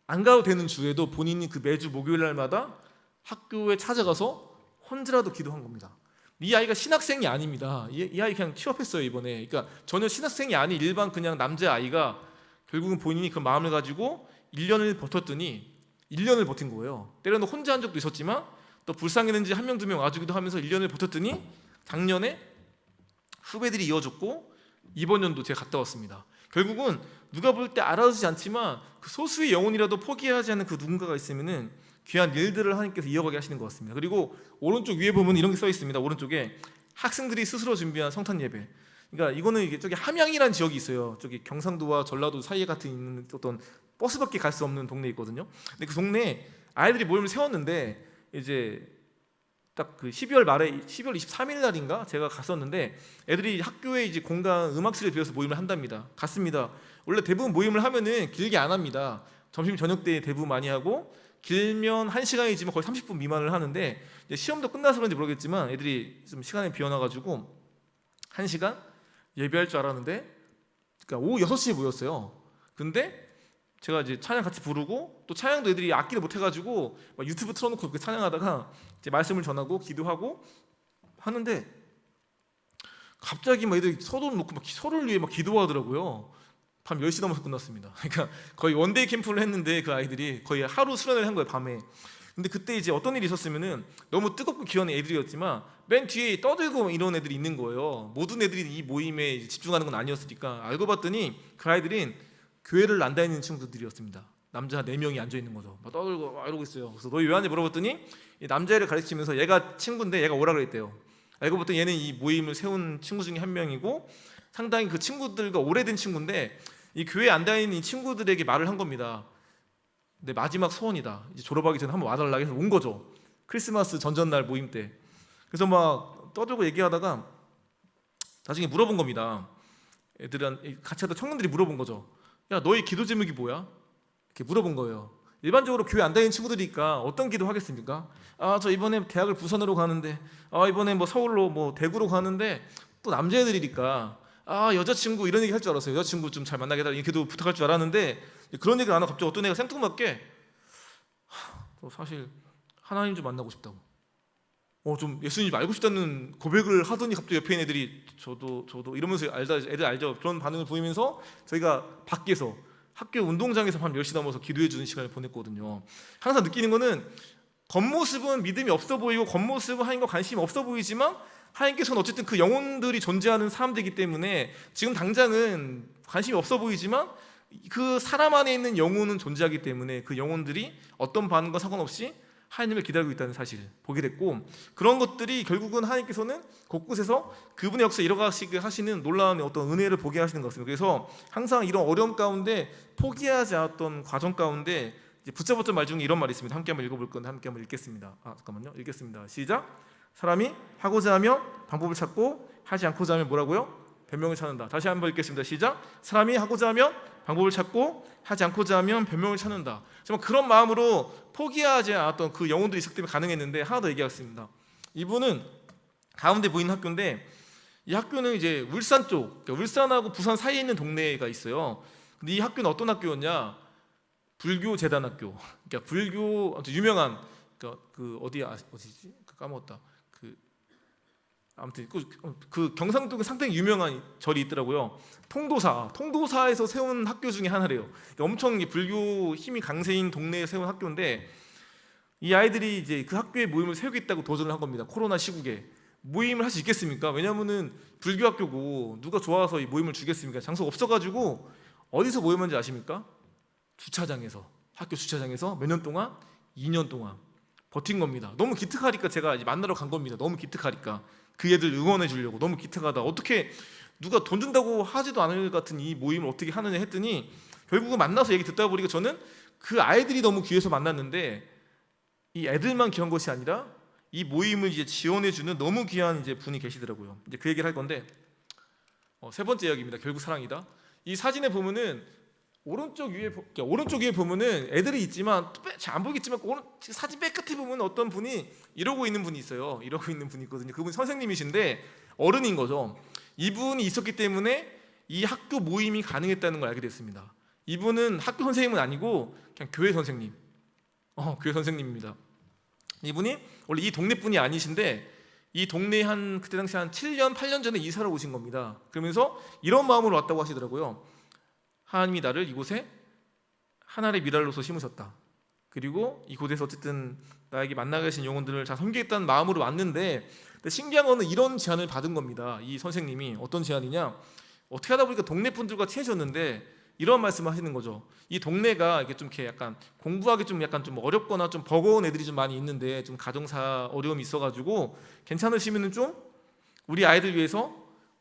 Speaker 1: 안 가도 되는 주에도 본인이 그 매주 목요일 날마다 학교에 찾아가서 혼자라도 기도한 겁니다. 이 아이가 신학생이 아닙니다. 이 아이 그냥 취업했어요 이번에. 그러니까 전혀 신학생이 아닌 일반 그냥 남자아이가 결국은 본인이 그 마음을 가지고 1년을 버텼더니 1년을 버틴 거예요. 때로는 혼자 한 적도 있었지만 또 불쌍했는지 한 명 두 명 와주기도 하면서 1년을 버텼더니 작년에 후배들이 이어줬고 이번 연도 제가 갔다 왔습니다. 결국은 누가 볼 때 알아주지 않지만 그 소수의 영혼이라도 포기하지 않는 그 누군가가 있으면은 귀한 일들을 하나님께서 이어가게 하시는 것 같습니다. 그리고 오른쪽 위에 보면 이런 게 써 있습니다. 오른쪽에 학생들이 스스로 준비한 성탄 예배. 그러니까 이거는 이게 저기 함양이라는 지역이 있어요. 저기 경상도와 전라도 사이에 같은 있는 어떤 버스밖에 갈 수 없는 동네에 있거든요. 근데 그 동네에 아이들이 모임을 세웠는데 이제 딱 그 12월 말에 12월 23일 날인가 제가 갔었는데 애들이 학교에 이제 공간 음악실을 빌려서 모임을 한답니다. 갔습니다. 원래 대부분 모임을 하면은 길게 안 합니다. 점심 저녁 때 대부분 많이 하고 길면 1시간이지만 거의 30분 미만을 하는데, 이제 시험도 끝나서 그런지 모르겠지만 애들이 좀 시간이 비어나가지고 1시간 예배할 줄 알았는데, 그러니까 오후 6시에 모였어요. 근데 제가 이제 찬양 같이 부르고, 또 찬양도 애들이 악기를 못 해가지고 막 유튜브 틀어놓고 그렇게 찬양하다가 이제 말씀을 전하고 기도하고 하는데 갑자기 막 애들이 서로를 놓고 막 서로를 위해 막 기도하더라고요. 밤 10시 넘어서 끝났습니다. 그러니까 거의 원데이 캠프를 했는데 그 아이들이 거의 하루 수련을 한 거예요, 밤에. 근데 그때 이제 어떤 일이 있었으면은, 너무 뜨겁고 귀여운 애들이었지만 맨 뒤에 떠들고 이런 애들이 있는 거예요. 모든 애들이 이 모임에 집중하는 건 아니었으니까. 알고 봤더니 그 아이들은 교회를 안 다니는 친구들이었습니다. 남자 4명이 앉아 있는 거죠. 막 떠들고 막 이러고 있어요. 그래서 너희 왜 왔냐 물어봤더니 이 남자애를 가르치면서, 얘가 친구인데 얘가 오라 그랬대요. 알고 봤더니 얘는 이 모임을 세운 친구 중에 한 명이고 상당히 그 친구들과 오래된 친구인데, 이 교회 안 다니는 이 친구들에게 말을 한 겁니다. 내 마지막 소원이다. 이제 졸업하기 전에 한번 와달라 해서 온 거죠. 크리스마스 전전날 모임 때. 그래서 막 떠들고 얘기하다가 나중에 물어본 겁니다. 애들은 같이 하던 청년들이 물어본 거죠. 야, 너희 기도 제목이 뭐야? 이렇게 물어본 거예요. 일반적으로 교회 안 다니는 친구들이니까 어떤 기도 하겠습니까? 아, 저 이번에 대학을 부산으로 가는데, 아, 이번에 뭐 서울로 뭐 대구로 가는데, 또 남자애들이니까 아, 여자친구 이런 얘기 할 줄 알았어요. 여자친구 좀 잘 만나게 해달라 이렇게도 부탁할 줄 알았는데, 그런 얘기를 안 하고 갑자기 어떤 애가 생뚱맞게 사실 하나님 좀 만나고 싶다고, 좀 예수님 알고 싶다는 고백을 하더니 갑자기 옆에 있는 애들이 저도 이러면서, 애들 알죠? 그런 반응을 보이면서 저희가 밖에서 학교 운동장에서 밤 10시 넘어서 기도해 주는 시간을 보냈거든요. 항상 느끼는 거는, 겉모습은 믿음이 없어 보이고 겉모습은 하나님과 관심이 없어 보이지만 하나님께서는 어쨌든 그 영혼들이 존재하는 사람들이기 때문에 지금 당장은 관심이 없어 보이지만 그 사람 안에 있는 영혼은 존재하기 때문에 그 영혼들이 어떤 반응과 상관없이 하나님을 기다리고 있다는 사실을 보게 됐고, 그런 것들이 결국은 하나님께서는 곳곳에서 그분의 역사 이뤄가시게 하시는 놀라운 어떤 은혜를 보게 하시는 것 같습니다. 그래서 항상 이런 어려움 가운데 포기하지 않았던 과정 가운데 붙잡았던 말 중에 이런 말이 있습니다. 함께 한번 읽어볼 건데 함께 한번 읽겠습니다. 잠깐만요. 읽겠습니다. 시작. 사람이 하고자 하면 방법을 찾고 하지 않고자 하면 뭐라고요? 변명을 찾는다. 다시 한번 읽겠습니다. 시작. 사람이 하고자 하면 방법을 찾고 하지 않고자 하면 변명을 찾는다. 정말 그런 마음으로 포기하지 않았던 그 영혼들이 있었기 때문에 가능했는데, 하나 더 얘기하겠습니다. 이분은 가운데 보이는 학교인데, 이 학교는 이제 울산 쪽, 그러니까 울산하고 부산 사이에 있는 동네가 있어요. 근데 이 학교는 어떤 학교였냐? 불교 재단학교, 그러니까 불교 아주 유명한 그 어디지? 까먹었다. 그 아무튼 그 경상도에 상당히 유명한 절이 있더라고요. 통도사에서 세운 학교 중에 하나래요. 그러니까 엄청 불교 힘이 강세인 동네에 세운 학교인데 이 아이들이 이제 그 학교에 모임을 세우겠다고 도전을 한 겁니다. 코로나 시국에 모임을 할 수 있겠습니까? 왜냐면은 불교 학교고 누가 좋아서 이 모임을 주겠습니까? 장소가 없어가지고 어디서 모임한지 아십니까? 주차장에서, 학교 주차장에서 몇 년 동안? 2년 동안 버틴 겁니다. 너무 기특하니까 제가 이제 만나러 간 겁니다. 너무 기특하니까 그 애들 응원해 주려고. 너무 기특하다. 어떻게 누가 돈 준다고 하지도 않을 것 같은 이 모임을 어떻게 하느냐 했더니 결국은 만나서 얘기 듣다 보니까 저는 그 아이들이 너무 귀해서 만났는데 이 애들만 귀한 것이 아니라 이 모임을 이제 지원해 주는 너무 귀한 이제 분이 계시더라고요. 이제 그 얘기를 할 건데 세 번째 이야기입니다. 결국 사랑이다. 이 사진에 보면은 오른쪽 위에 보면은 애들이 있지만 잘 안 보이겠지만 사진 맨 끝에 보면 어떤 분이 이러고 있는 분이 있어요. 이러고 있는 분이 있거든요. 그분이 선생님이신데 어른인 거죠. 이분이 있었기 때문에 이 학교 모임이 가능했다는 걸 알게 됐습니다. 이분은 학교 선생님은 아니고 그냥 교회 선생님. 교회 선생님입니다. 이분이 원래 이 동네 분이 아니신데 이 동네에 그때 당시 한 7년, 8년 전에 이사를 오신 겁니다. 그러면서 이런 마음으로 왔다고 하시더라고요. 하나님이 나를 이곳에 하나의 미랄로서 심으셨다. 그리고 이곳에서 어쨌든 나에게 만나 계신 영혼들을 잘 섬기겠다는 마음으로 왔는데 신기한 거는 이런 제안을 받은 겁니다. 이 선생님이 어떤 제안이냐? 어떻게 하다 보니까 동네 분들과 친해졌는데 이런 말씀을 하시는 거죠. 이 동네가 이렇게 좀 이렇게 약간 공부하기 좀 약간 좀 어렵거나 좀 버거운 애들이 좀 많이 있는데 좀 가정사 어려움이 있어가지고 괜찮으시면은 좀 우리 아이들 위해서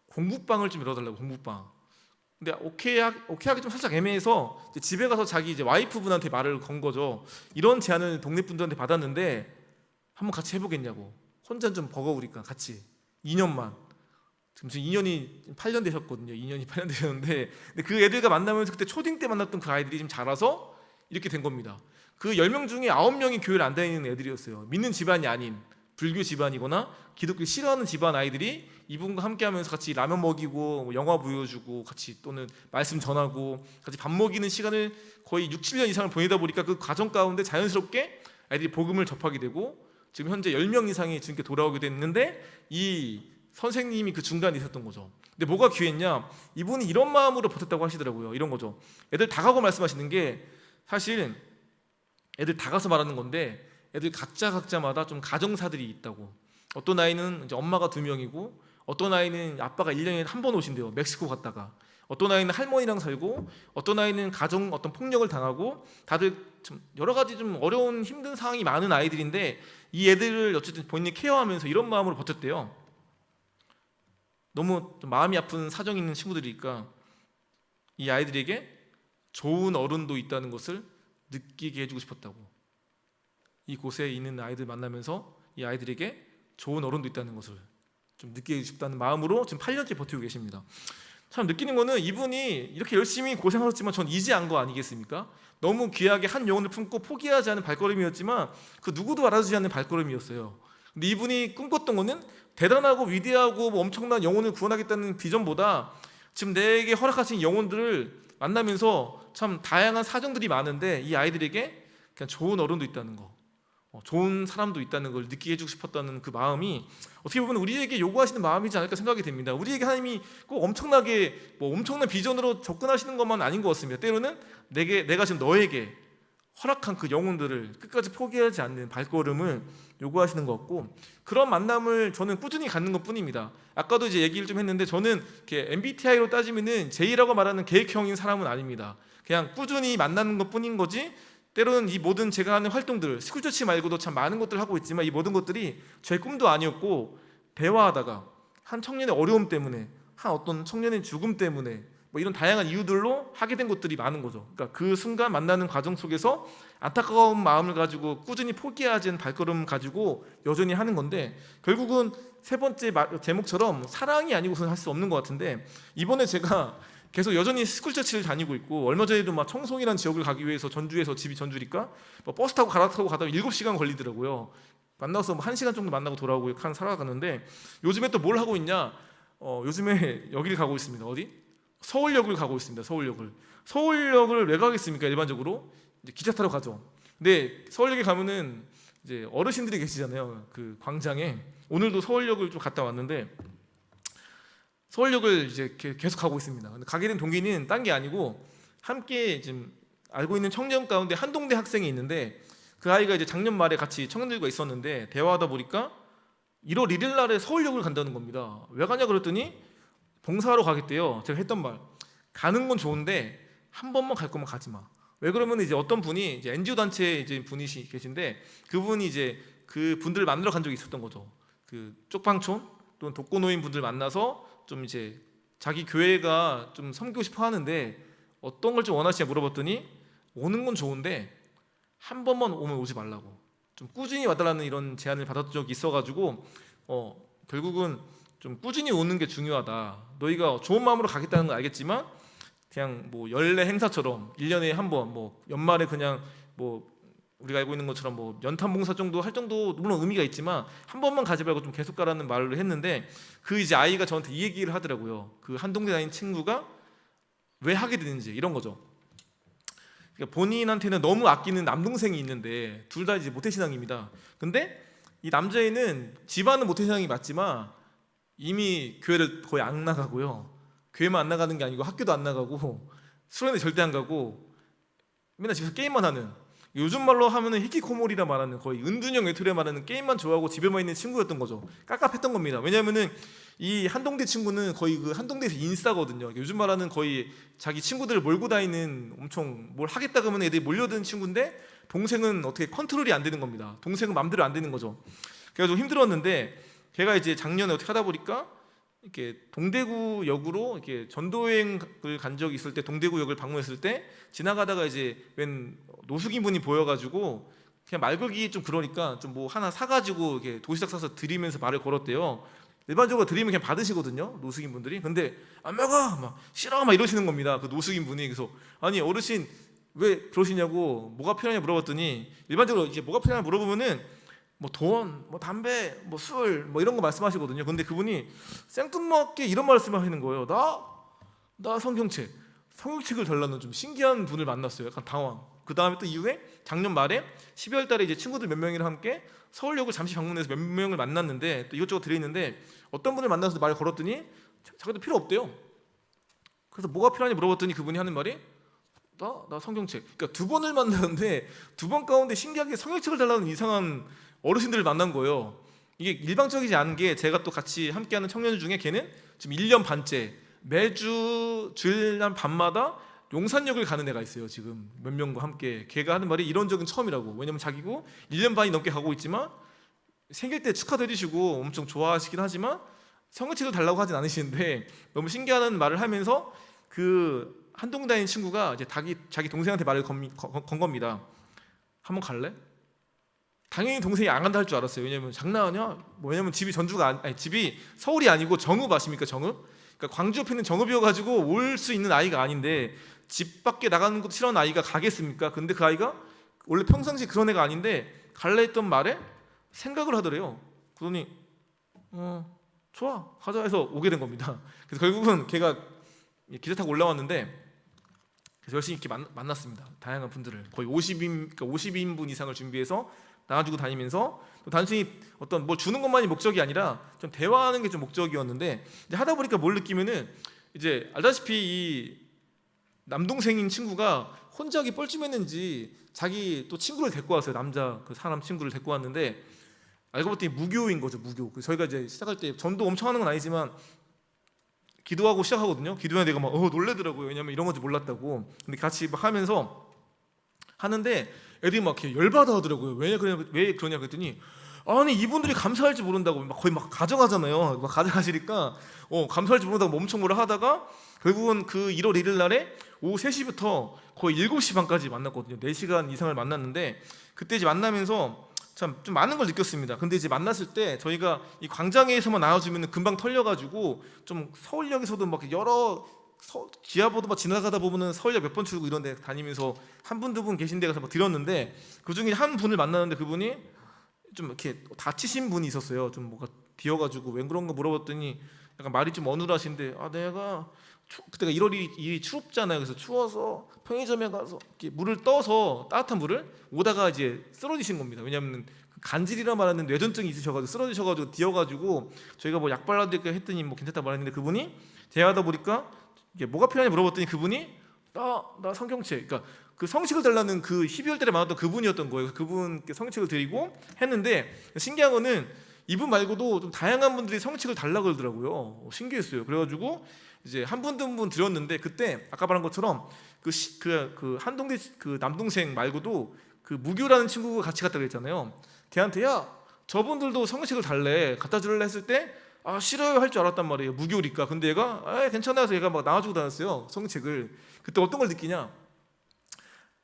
Speaker 1: 공부방을 좀 열어달라고. 공부방. 근데 오케이 하기 좀 살짝 애매해서 집에 가서 자기 이제 와이프분한테 말을 건 거죠. 이런 제안을 동네 분들한테 받았는데 한번 같이 해보겠냐고. 혼자는 좀 버거우니까 같이 2년만. 지금 2년이 8년 되셨거든요. 2년이 8년 되셨는데 근데 그 애들과 만나면서 그때 초딩 때 만났던 그 아이들이 지금 자라서 이렇게 된 겁니다. 그 10명 중에 9명이 교회를 안 다니는 애들이었어요. 믿는 집안이 아닌 불교 집안이거나 기독교 싫어하는 집안 아이들이 이분과 함께하면서 같이 라면 먹이고 영화 보여주고 같이 또는 말씀 전하고 같이 밥 먹이는 시간을 거의 6, 7년 이상을 보내다 보니까 그 과정 가운데 자연스럽게 아이들이 복음을 접하게 되고 지금 현재 10명 이상이 주님께 돌아오게 됐는데 이 선생님이 그 중간에 있었던 거죠. 근데 뭐가 귀했냐? 이분이 이런 마음으로 버텼다고 하시더라고요. 이런 거죠. 애들 다 가고 말씀하시는 게 사실 애들 다 가서 말하는 건데 애들 각자마다 좀 가정사들이 있다고. 어떤 아이는 이제 엄마가 2명이고 어떤 아이는 아빠가 1년에 한 번 오신대요. 멕시코 갔다가. 어떤 아이는 할머니랑 살고 어떤 아이는 가정 어떤 폭력을 당하고 다들 좀 여러 가지 좀 어려운 힘든 상황이 많은 아이들인데 이 애들을 어쨌든 본인이 케어하면서 이런 마음으로 버텼대요. 너무 좀 마음이 아픈 사정이 있는 친구들이니까 이 아이들에게 좋은 어른도 있다는 것을 느끼게 해주고 싶었다고. 이곳에 있는 아이들 만나면서 이 아이들에게 좋은 어른도 있다는 것을 좀 느끼게 해주고 싶다는 마음으로 지금 8년째 버티고 계십니다. 참 느끼는 거는 이분이 이렇게 열심히 고생하셨지만 전 이제 안 거 아니겠습니까? 너무 귀하게 한 영혼을 품고 포기하지 않은 발걸음이었지만 그 누구도 알아주지 않는 발걸음이었어요. 근데 이분이 꿈꿨던 거는 대단하고 위대하고 뭐 엄청난 영혼을 구원하겠다는 비전보다 지금 내게 허락하신 영혼들을 만나면서 참 다양한 사정들이 많은데 이 아이들에게 그냥 좋은 어른도 있다는 거, 좋은 사람도 있다는 걸 느끼게 해주고 싶었다는 그 마음이 어떻게 보면 우리에게 요구하시는 마음이지 않을까 생각이 됩니다. 우리에게 하나님이 꼭 엄청나게 뭐 엄청난 비전으로 접근하시는 것만 아닌 것 같습니다. 때로는 내가 지금 너에게 허락한 그 영혼들을 끝까지 포기하지 않는 발걸음을 요구하시는 것 같고 그런 만남을 저는 꾸준히 갖는 것뿐입니다. 아까도 이제 얘기를 좀 했는데 저는 이렇게 MBTI로 따지면은 J라고 말하는 계획형인 사람은 아닙니다. 그냥 꾸준히 만나는 것뿐인 거지 때로는 이 모든 제가 하는 활동들 스쿨처치 말고도 참 많은 것들을 하고 있지만 이 모든 것들이 제 꿈도 아니었고 대화하다가 한 청년의 어려움 때문에 한 어떤 청년의 죽음 때문에 뭐 이런 다양한 이유들로 하게 된 것들이 많은 거죠. 그러니까 그 순간 만나는 과정 속에서 안타까운 마음을 가지고 꾸준히 포기하지 않은 발걸음 가지고 여전히 하는 건데 결국은 세 번째 제목처럼 사랑이 아니고서는 할 수 없는 것 같은데 이번에 제가 계속 여전히 스쿨처치를 다니고 있고 얼마 전에도 막 청송이라는 지역을 가기 위해서 전주에서 집이 전주니까 뭐 버스 타고 갈아타고 가다 7시간 걸리더라고요. 만나서 뭐 1시간 정도 만나고 돌아오고 이렇게 살아가는데 요즘에 또 뭘 하고 있냐? 요즘에 여기를 가고 있습니다. 어디? 서울역을 가고 있습니다. 서울역을 왜 가겠습니까? 일반적으로 이제 기차 타러 가죠. 근데 서울역에 가면은 이제 어르신들이 계시잖아요. 그 광장에. 오늘도 서울역을 좀 갔다 왔는데 서울역을 이제 계속 가고 있습니다. 근데 가게 된 동기는 딴 게 아니고 함께 지금 알고 있는 청년 가운데 한동대 학생이 있는데 그 아이가 이제 작년 말에 같이 청년들과 있었는데 대화하다 보니까 1월 1일 날에 서울역을 간다는 겁니다. 왜 가냐 그랬더니 봉사하러 가겠대요. 제가 했던 말, 가는 건 좋은데 한 번만 갈 거면 가지 마. 왜 그러면 이제 어떤 분이 이제 NGO 단체 이제 분이 계신데 그분이 이제 그 분들을 만나러 간 적이 있었던 거죠. 그 쪽방촌 또는 독거노인 분들 만나서 좀 이제 자기 교회가 좀 섬기고 싶어 하는데 어떤 걸 좀 원하시냐 물어봤더니 오는 건 좋은데 한 번만 오면 오지 말라고, 좀 꾸준히 와달라는 이런 제안을 받았던 적이 있어가지고 결국은 좀 꾸준히 오는 게 중요하다. 너희가 좋은 마음으로 가겠다는 건 알겠지만 그냥 뭐 연례 행사처럼 1년에 한 번 뭐 연말에 그냥 뭐 우리가 알고 있는 것처럼 뭐 연탄 봉사 정도 할 정도 물론 의미가 있지만 한 번만 가지 말고 좀 계속 가라는 말을 했는데 그 이제 아이가 저한테 이 얘기를 하더라고요. 그 한동대 다닌 친구가 왜 하게 되는지 이런 거죠. 그러니까 본인한테는 너무 아끼는 남동생이 있는데 둘 다 이제 모태신앙입니다. 근데 이 남자애는 집안은 모태신앙이 맞지만 이미 교회를 거의 안 나가고요. 교회만 안 나가는 게 아니고 학교도 안 나가고 수련회 절대 안 가고 맨날 집에서 게임만 하는, 요즘 말로 하면은 히키코모리라 말하는 거의 은둔형 외톨이라 말하는 게임만 좋아하고 집에만 있는 친구였던 거죠. 깝깝했던 겁니다. 왜냐하면은 이 한동대 친구는 거의 그 한동대에서 인싸거든요. 요즘 말하는 거의 자기 친구들을 몰고 다니는, 엄청 뭘 하겠다 그러면 애들이 몰려드는 친구인데 동생은 어떻게 컨트롤이 안 되는 겁니다. 동생은 맘대로 안 되는 거죠. 그래서 좀 힘들었는데 걔가 이제 작년에 어떻게 하다 보니까 이렇게 동대구역으로 이렇게 전도여행을 간 적이 있을 때 동대구역을 방문했을 때 지나가다가 이제 웬 노숙인 분이 보여가지고 그냥 말 걸기 좀 그러니까 좀 뭐 하나 사가지고 이렇게 도시락 싸서 드리면서 말을 걸었대요. 일반적으로 드리면 그냥 받으시거든요, 노숙인 분들이. 근데 안 먹어, 막 싫어, 막 이러시는 겁니다, 그 노숙인 분이. 그래서 아니 어르신 왜 그러시냐고, 뭐가 필요하냐 물어봤더니 일반적으로 이제 뭐가 필요하냐 물어보면은 뭐 돈, 뭐 담배, 뭐 술, 뭐 이런 거 말씀하시거든요. 근데 그분이 생뚱맞게 이런 말씀을 하시는 거예요. 나 성경책을 달라는 좀 신기한 분을 만났어요. 약간 당황. 그 다음에 또 이후에 작년 말에 12월 달에 이제 친구들 몇 명이랑 함께 서울역을 잠시 방문해서 몇 명을 만났는데 또 이것저것 드렸는데 어떤 분을 만나서 말 걸었더니 자기도 필요 없대요. 그래서 뭐가 필요하냐 물어봤더니 그분이 하는 말이 나 성경책. 그러니까 두 번을 만나는데 두 번 가운데 신기하게 성경책을 달라는 이상한 어르신들을 만난 거예요. 이게 일방적이지 않은 게, 제가 또 같이 함께하는 청년 중에 걔는 지금 1년 반째 매주 주일날 밤마다 용산역을 가는 애가 있어요. 지금 몇 명과 함께. 걔가 하는 말이 이런 적은 처음이라고. 왜냐면 자기고 1년 반이 넘게 가고 있지만 생일 때 축하드리시고 엄청 좋아하시긴 하지만 성경책을 달라고 하진 않으시는데 너무 신기하다는 말을 하면서 그 한동 다닌 친구가 이제 자기 동생한테 말을 건 겁니다. 한번 갈래? 당연히 동생이 안 간다 할 줄 알았어요. 왜냐면 장난하냐? 왜냐면 집이 집이 서울이 아니고 정읍 아십니까? 정읍? 그러니까 광주 옆에 있는 정읍이어가지고 올 수 있는 아이가 아닌데 집 밖에 나가는 것도 싫어하는 아이가 가겠습니까? 근데 그 아이가 원래 평상시 그런 애가 아닌데 갈래 했던 말에 생각을 하더래요. 그러더니 좋아 가자 해서 오게 된 겁니다. 그래서 결국은 걔가 기차 타고 올라왔는데 그래서 열심히 이렇게 만났습니다. 다양한 분들을 거의 50인분 이상을 준비해서 나가지고 다니면서 또 단순히 어떤 뭐 주는 것만이 목적이 아니라 좀 대화하는 게 좀 목적이었는데 이제 하다 보니까 뭘 느끼면은 이제 알다시피 이 남동생인 친구가 혼자 하기 뻘쭘했는지 자기 또 친구를 데리고 왔어요. 남자 그 사람 친구를 데리고 왔는데 알고 봤더니 무교인 거죠. 무교. 그래서 저희가 이제 시작할 때 전도 엄청 하는 건 아니지만 기도하고 시작하거든요. 기도하는 내가 막 놀래더라고요. 왜냐면 이런 건지 몰랐다고. 근데 같이 막 하면서 하는데 애들이 막 이렇게 열받아 하더라고요. 왜 그러냐 그랬더니 아니 이분들이 감사할 줄 모른다고 막 거의 막 가져가잖아요. 막 가져가시니까 감사할 줄 모른다고 엄청 뭐라 하다가 결국은 그 1월 1일 날에 오후 3시부터 거의 7시 반까지 만났거든요. 4시간 이상을 만났는데 그때 이제 만나면서 참 좀 많은 걸 느꼈습니다. 근데 이제 만났을 때 저희가 이 광장에서만 나와주면 금방 털려가지고 좀 서울역에서도 막 여러 기아보도 막 지나가다 보면은 서울역 몇 번 출구 이런 데 다니면서 한 분 두 분 계신 데 가서 막 드렸는데 그 중에 한 분을 만났는데 그분이 좀 이렇게 다치신 분이 있었어요. 좀 뭐가 비어가지고 왜 그런 거 물어봤더니 약간 말이 좀 어눌하신데 내가 그때가 1월이 추웠잖아요. 그래서 추워서 편의점에 가서 이렇게 물을 떠서 따뜻한 물을 오다가 이제 쓰러지신 겁니다. 왜냐하면 간질이라 말하는 뇌전증이 있으셔가지고 쓰러지셔가지고 뒤어가지고 저희가 뭐 약 발라드릴까 했더니 뭐 괜찮다 말했는데 그분이 대화하다 보니까 이게 뭐가 필요하냐 물어봤더니 그분이 나 성경책, 그러니까 그 성식을 달라는 그 12월 달에 만났던 그분이었던 거예요. 그분께 성책을 드리고 했는데 신기한 거는 이분 말고도 좀 다양한 분들이 성책을 달라고 그러더라고요. 신기했어요. 그래가지고 이제 한 분 한 분 드렸는데 그때 아까 말한 것처럼 그 한동대 그 남동생 말고도 그 무교라는 친구가 같이 갔다 그랬잖아요. 걔한테 야 저분들도 성책을 달래 갖다 줄래 했을 때 싫어요 할 줄 알았단 말이에요. 무교니까. 근데 얘가 괜찮아 해서 얘가 막 나와주고 다녔어요. 성책을. 그때 어떤 걸 느끼냐,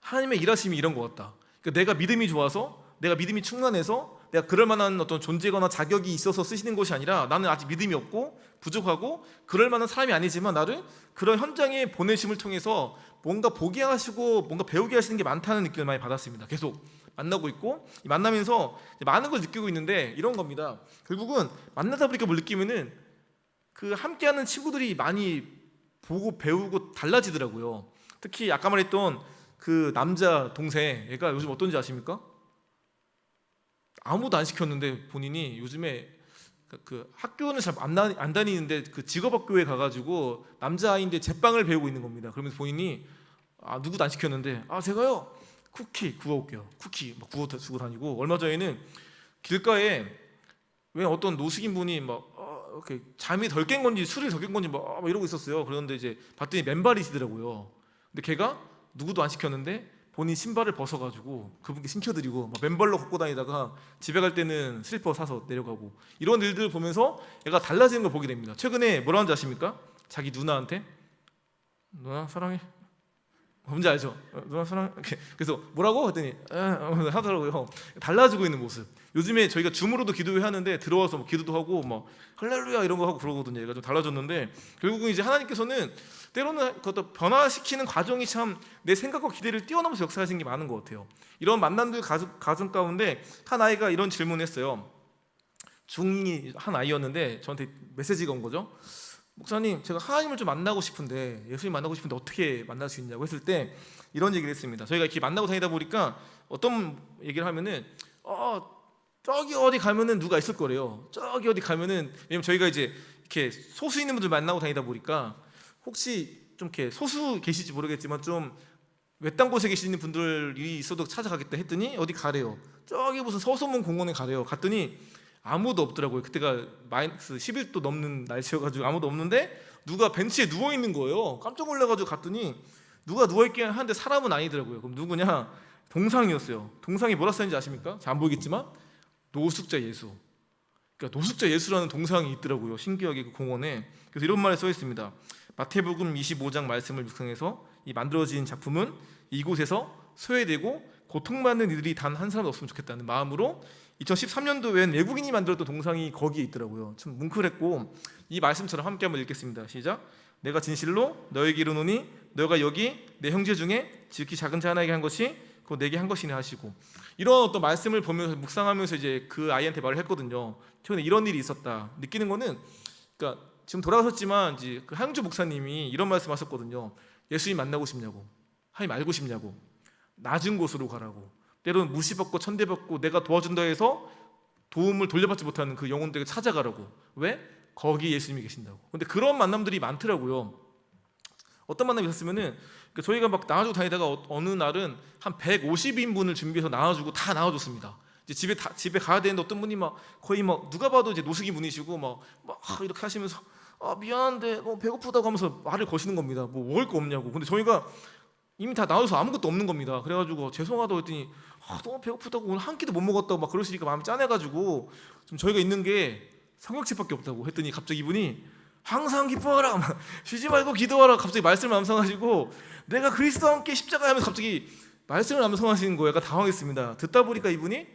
Speaker 1: 하나님의 일하심이 이런 것 같다. 그러니까 내가 믿음이 좋아서 내가 믿음이 충만해서 내가 그럴 만한 어떤 존재거나 자격이 있어서 쓰시는 것이 아니라 나는 아직 믿음이 없고 부족하고 그럴 만한 사람이 아니지만 나를 그런 현장에 보내심을 통해서 뭔가 보게 하시고 뭔가 배우게 하시는 게 많다는 느낌을 많이 받았습니다. 계속 만나고 있고 만나면서 많은 걸 느끼고 있는데 이런 겁니다. 결국은 만나다 보니까 뭘 느끼면은 그 함께하는 친구들이 많이 보고 배우고 달라지더라고요. 특히 아까 말했던 그 남자 동생 얘가 요즘 어떤지 아십니까? 아무도 안 시켰는데 본인이 요즘에 그 학교는 잘 안 다니는데 그 직업학교에 가가지고 남자아이인데 제빵을 배우고 있는 겁니다. 그러면서 본인이 누구도 안 시켰는데 제가요 쿠키 구워올게요. 쿠키 막 구워 주고 다니고, 얼마 전에는 길가에 왜 어떤 노숙인 분이 막 이렇게 잠이 덜 깬 건지 술이 덜 깬 건지 막 이러고 있었어요. 그런데 이제 봤더니 맨발이시더라고요. 근데 걔가 누구도 안 시켰는데 본인 신발을 벗어가지고 그분께 신겨드리고 막 맨발로 걷고 다니다가 집에 갈 때는 슬리퍼 사서 내려가고, 이런 일들을 보면서 얘가 달라지는 걸 보게 됩니다. 최근에 뭐라 하는지 아십니까? 자기 누나한테 누나 사랑해, 뭔지 알죠? 누나 사랑. 그래서 뭐라고 했더니 하더라고요. 달라지고 있는 모습. 요즘에 저희가 줌으로도 기도회 하는데 들어와서 뭐 기도도 하고 막 할렐루야 이런 거 하고 그러거든요. 얘가 좀 달라졌는데 결국은 이제 하나님께서는 때로는 그것도 변화시키는 과정이 참 내 생각과 기대를 뛰어넘어서 역사하시는 게 많은 것 같아요. 이런 만남들 가정 가운데 한 아이가 이런 질문을 했어요. 중2 한 아이였는데 저한테 메시지가 온 거죠. 목사님, 제가 하나님을 좀 만나고 싶은데, 예수님 만나고 싶은데 어떻게 만날 수 있냐고 했을 때 이런 얘기를 했습니다. 저희가 이렇게 만나고 다니다 보니까 어떤 얘기를 하면은 저기 어디 가면은 누가 있을 거래요. 저기 어디 가면은, 왜냐면 저희가 이제 이렇게 소수 있는 분들 만나고 다니다 보니까 혹시 좀 이렇게 소수 계실지 모르겠지만 좀 외딴 곳에 계시는 분들이 있어도 찾아가겠다 했더니 어디 가래요. 저기 무슨 서소문 공원에 가래요. 갔더니 아무도 없더라고요. 그때가 마이너스 11도 넘는 날씨여가지고 아무도 없는데 누가 벤치에 누워 있는 거예요. 깜짝 놀라가지고 갔더니 누가 누워 있긴 하는데 사람은 아니더라고요. 그럼 누구냐? 동상이었어요. 동상이 뭐라 써있는지 아십니까? 잘 안 보이겠지만 노숙자 예수. 그러니까 노숙자 예수라는 동상이 있더라고요. 신기하게 그 공원에. 그래서 이런 말이 써 있습니다. 마태복음 25장 말씀을 묵상해서 이 만들어진 작품은 이곳에서 소외되고 고통받는 이들이 단 한 사람도 없으면 좋겠다는 마음으로 2013년도엔 외국인이 만들었던 동상이 거기에 있더라고요. 참 뭉클했고, 이 말씀처럼 함께 한번 읽겠습니다. 시작. 내가 진실로 너에게 이르노니 너가 여기 내 형제 중에 지극히 작은 자 하나에게 한 것이 곧 내게 한 것이네 하시고, 이런 어떤 말씀을 보면서 묵상하면서 이제 그 아이한테 말을 했거든요. 최근에 이런 일이 있었다. 느끼는 거는, 그러니까 지금 돌아가셨지만 이제 그 하영주 목사님이 이런 말씀하셨거든요. 예수님 만나고 싶냐고, 하나님 알고 싶냐고, 낮은 곳으로 가라고. 때로는 무시받고 천대받고 내가 도와준다 해서 도움을 돌려받지 못하는 그 영혼들에게 찾아가라고. 왜? 거기 예수님이 계신다고. 근데 그런 만남들이 많더라고요. 어떤 만남이 있었으면은 저희가 막 나와주고 다니다가 어느 날은 한 150인분을 준비해서 나와주고 다 나와줬습니다. 이제 집에 가야 되는데 어떤 분이 막 거의 막 누가 봐도 이제 노숙인 분이시고 막 이렇게 하시면서 미안한데 배고프다고 하면서 말을 거시는 겁니다. 뭐 먹을 거 없냐고. 근데 저희가 이미 다 나와서 아무것도 없는 겁니다. 그래가지고 죄송하다고 했더니 너무 배고프다고 오늘 한 끼도 못 먹었다고 막 그러시니까 마음이 짠해가지고 좀 저희가 있는 게 성경책밖에 없다고 했더니 갑자기 이분이 항상 기뻐하라, 쉬지 말고 기도하라, 갑자기 말씀을 암송하시고 내가 그리스도와 함께 십자가에 하면서 갑자기 말씀을 암송하시는 거예요. 약간 당황했습니다. 듣다 보니까 이분이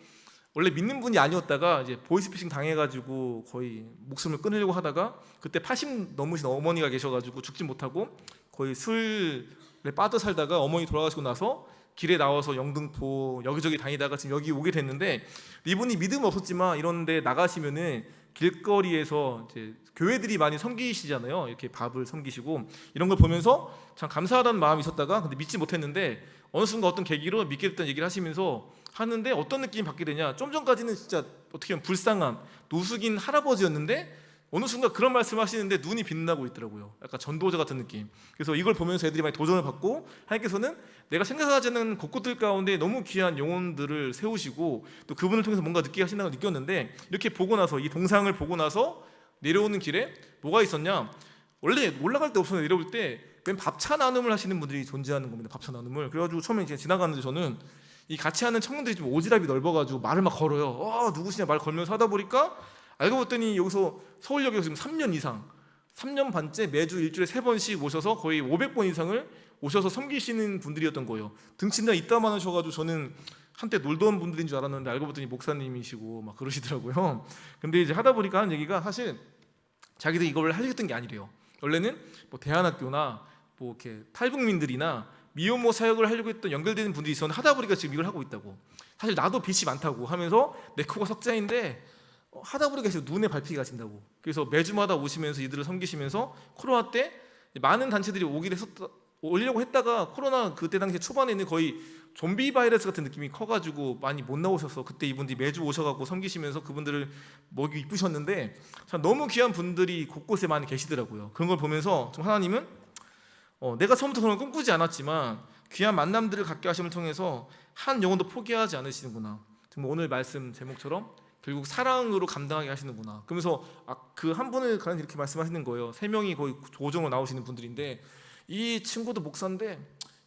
Speaker 1: 원래 믿는 분이 아니었다가 이제 보이스피싱 당해가지고 거의 목숨을 끊으려고 하다가 그때 80 넘으신 어머니가 계셔가지고 죽지 못하고 거의 술에 빠져 살다가 어머니 돌아가시고 나서 길에 나와서 영등포 여기저기 다니다가 지금 여기 오게 됐는데, 이분이 믿음 없었지만 이런데 나가시면은 길거리에서 이제 교회들이 많이 섬기시잖아요. 이렇게 밥을 섬기시고 이런 걸 보면서 참 감사하다는 마음이 있었다가 근데 믿지 못했는데 어느 순간 어떤 계기로 믿게 됐다는 얘기를 하시면서 하는데 어떤 느낌이 받게 되냐. 좀 전까지는 진짜 어떻게 보면 불쌍한 노숙인 할아버지였는데 어느 순간 그런 말씀을 하시는데 눈이 빛나고 있더라고요. 약간 전도자 같은 느낌. 그래서 이걸 보면서 애들이 많이 도전을 받고 하나님께서는 내가 생각하지 않는 곳곳들 가운데 너무 귀한 영혼들을 세우시고 또 그분을 통해서 뭔가 느끼게 하신다는 걸 느꼈는데 이렇게 보고 나서 이 동상을 보고 나서 내려오는 길에 뭐가 있었냐. 원래 올라갈 때 없었는데 내려올 때 맨 밥차 나눔을 하시는 분들이 존재하는 겁니다. 밥차 나눔을. 그래가지고 처음에 이제 지나가는데 저는 이 같이 하는 청년들이 좀 오지랖이 넓어가지고 말을 막 걸어요. 누구시냐 말 걸면서 하다 보니까 알고 봤더니 여기서 서울역에서 지금 3년 이상 3년 반째 매주 일주일에 3번씩 오셔서 거의 500번 이상을 오셔서 섬기시는 분들이었던 거예요. 등치나 이따만 하셔가지고 저는 한때 놀던 분들인 줄 알았는데 알고 봤더니 목사님이시고 막 그러시더라고요. 근데 이제 하다 보니까 하는 얘기가 사실 자기들이 이걸 하려던 게 아니래요. 원래는 뭐 대안학교나 뭐 이렇게 탈북민들이나 미혼모 사역을 하려고 했던 연결되는 분들이 있었는데 하다 보니까 지금 이걸 하고 있다고. 사실 나도 빛이 많다고 하면서 내 코가 석자인데 하다 보니까 지금 눈에 밟히게 가신다고. 그래서 매주마다 오시면서 이들을 섬기시면서 코로나 때 많은 단체들이 오려고 했다가 코로나 그때 당시 초반에는 거의 좀비 바이러스 같은 느낌이 커가지고 많이 못 나오셔서 그때 이분들이 매주 오셔갖고 섬기시면서 그분들을 먹이 이쁘셨는데 참 너무 귀한 분들이 곳곳에 많이 계시더라고요. 그런 걸 보면서 좀 하나님은 내가 처음부터 그런 걸 꿈꾸지 않았지만 귀한 만남들을 갖게 하심을 통해서 한 영혼도 포기하지 않으시는구나. 정말 오늘 말씀 제목처럼 결국 사랑으로 감당하게 하시는구나. 그러면서 그 한 분을 가장 이렇게 말씀하시는 거예요. 3명이 거의 고정으로 나오시는 분들인데 이 친구도 목사인데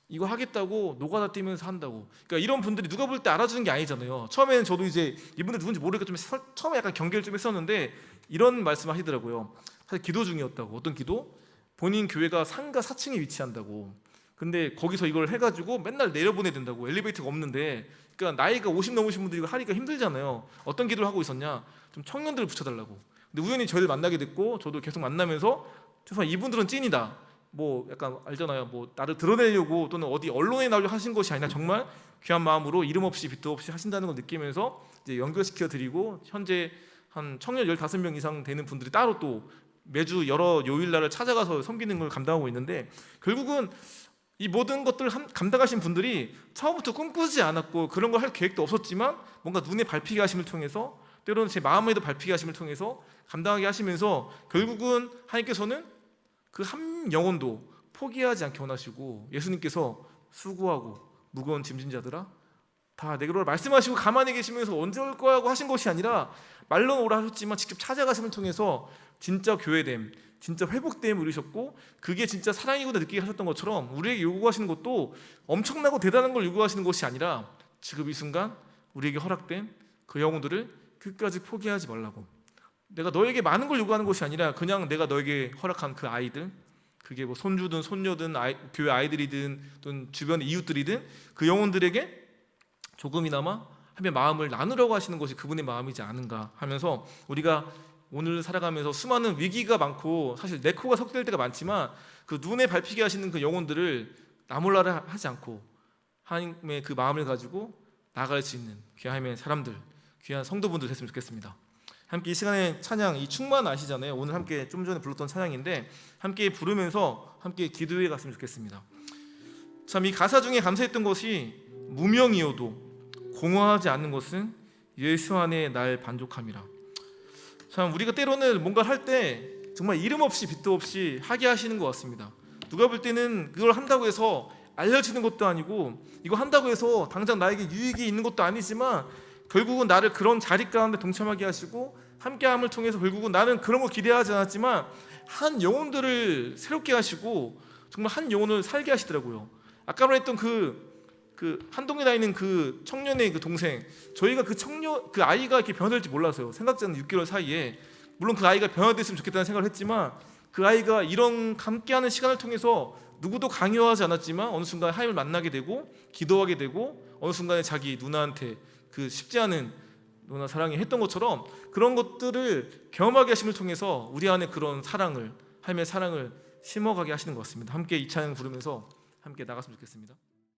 Speaker 1: 이거 하겠다고 노가다 뛰면서 한다고. 그러니까 이런 분들이 누가 볼 때 알아주는 게 아니잖아요. 처음에는 저도 이제 이분들 누군지 모르니까 좀 처음에 약간 경계를 좀 했었는데 이런 말씀하시더라고요. 사실 기도 중이었다고. 어떤 기도? 본인 교회가 상가 4층에 위치한다고. 근데 거기서 이걸 해가지고 맨날 내려보내야 된다고. 엘리베이터가 없는데. 그러니까 나이가 50 넘으신 분들이 이거 하기가 힘들잖아요. 어떤 기도를 하고 있었냐? 좀 청년들을 붙여달라고. 근데 우연히 저희를 만나게 됐고 저도 계속 만나면서 정말 이분들은 찐이다. 뭐 약간 알잖아요. 뭐 나를 드러내려고 또는 어디 언론에 나오려고 하신 것이 아니라 정말 귀한 마음으로 이름 없이 빚도 없이 하신다는 걸 느끼면서 이제 연결시켜 드리고 현재 한 청년 15명 이상 되는 분들이 따로 또 매주 여러 요일날을 찾아가서 섬기는 걸 감당하고 있는데 결국은 이 모든 것들을 감당하신 분들이 처음부터 꿈꾸지 않았고 그런 걸 할 계획도 없었지만 뭔가 눈에 밟히게 하심을 통해서 때로는 제 마음에도 밟히게 하심을 통해서 감당하게 하시면서 결국은 하나님께서는 그 한 영혼도 포기하지 않게 원하시고 예수님께서 수고하고 무거운 짐진 자들아 다 내게로 말씀하시고 가만히 계시면서 언제 올 거야 하고 하신 것이 아니라 말로는 오라 하셨지만 직접 찾아가심을 통해서 진짜 교회됨, 진짜 회복됨을 이루셨고 그게 진짜 사랑이구나 느끼게 하셨던 것처럼 우리에게 요구하시는 것도 엄청나고 대단한 걸 요구하시는 것이 아니라 지금 이 순간 우리에게 허락된 그 영혼들을 끝까지 포기하지 말라고. 내가 너에게 많은 걸 요구하는 것이 아니라 그냥 내가 너에게 허락한 그 아이들, 그게 뭐 손주든 손녀든 교회 아이들이든 또는 주변의 이웃들이든 그 영혼들에게 조금이나마 한번 마음을 나누려고 하시는 것이 그분의 마음이지 않은가 하면서 우리가 오늘 살아가면서 수많은 위기가 많고 사실 내 코가 석될 때가 많지만 그 눈에 밟히게 하시는 그 영혼들을 나몰라라 하지 않고 하나님의 그 마음을 가지고 나아갈 수 있는 귀한 사람들, 귀한 성도분들 됐으면 좋겠습니다. 함께 이 시간에 찬양, 이 충만 아시잖아요. 오늘 함께 좀 전에 불렀던 찬양인데 함께 부르면서 함께 기도해 갔으면 좋겠습니다. 참 이 가사 중에 감사했던 것이 무명이어도 공허하지 않는 것은 예수 안에 날 만족함이라. 참 우리가 때로는 뭔가를 할 때 정말 이름 없이 빛도 없이 하게 하시는 것 같습니다. 누가 볼 때는 그걸 한다고 해서 알려지는 것도 아니고 이거 한다고 해서 당장 나에게 유익이 있는 것도 아니지만 결국은 나를 그런 자리 가운데 동참하게 하시고 함께함을 통해서 결국은 나는 그런 거 기대하지 않았지만 한 영혼들을 새롭게 하시고 정말 한 영혼을 살게 하시더라고요. 아까 말했던 그 한동에 나 있는 그 청년의 그 동생, 저희가 그 아이가 이렇게 변화될지 몰랐어요. 생각지 않은 6개월 사이에. 물론 그 아이가 변화됐으면 좋겠다는 생각을 했지만 그 아이가 이런 함께하는 시간을 통해서 누구도 강요하지 않았지만 어느 순간 하나님을 만나게 되고 기도하게 되고 어느 순간에 자기 누나한테 그 쉽지 않은 누나 사랑이 했던 것처럼 그런 것들을 경험하게 하심을 통해서 우리 안에 그런 사랑을, 하나님의 사랑을 심어가게 하시는 것 같습니다. 함께 이 찬양 부르면서 함께 나갔으면 좋겠습니다.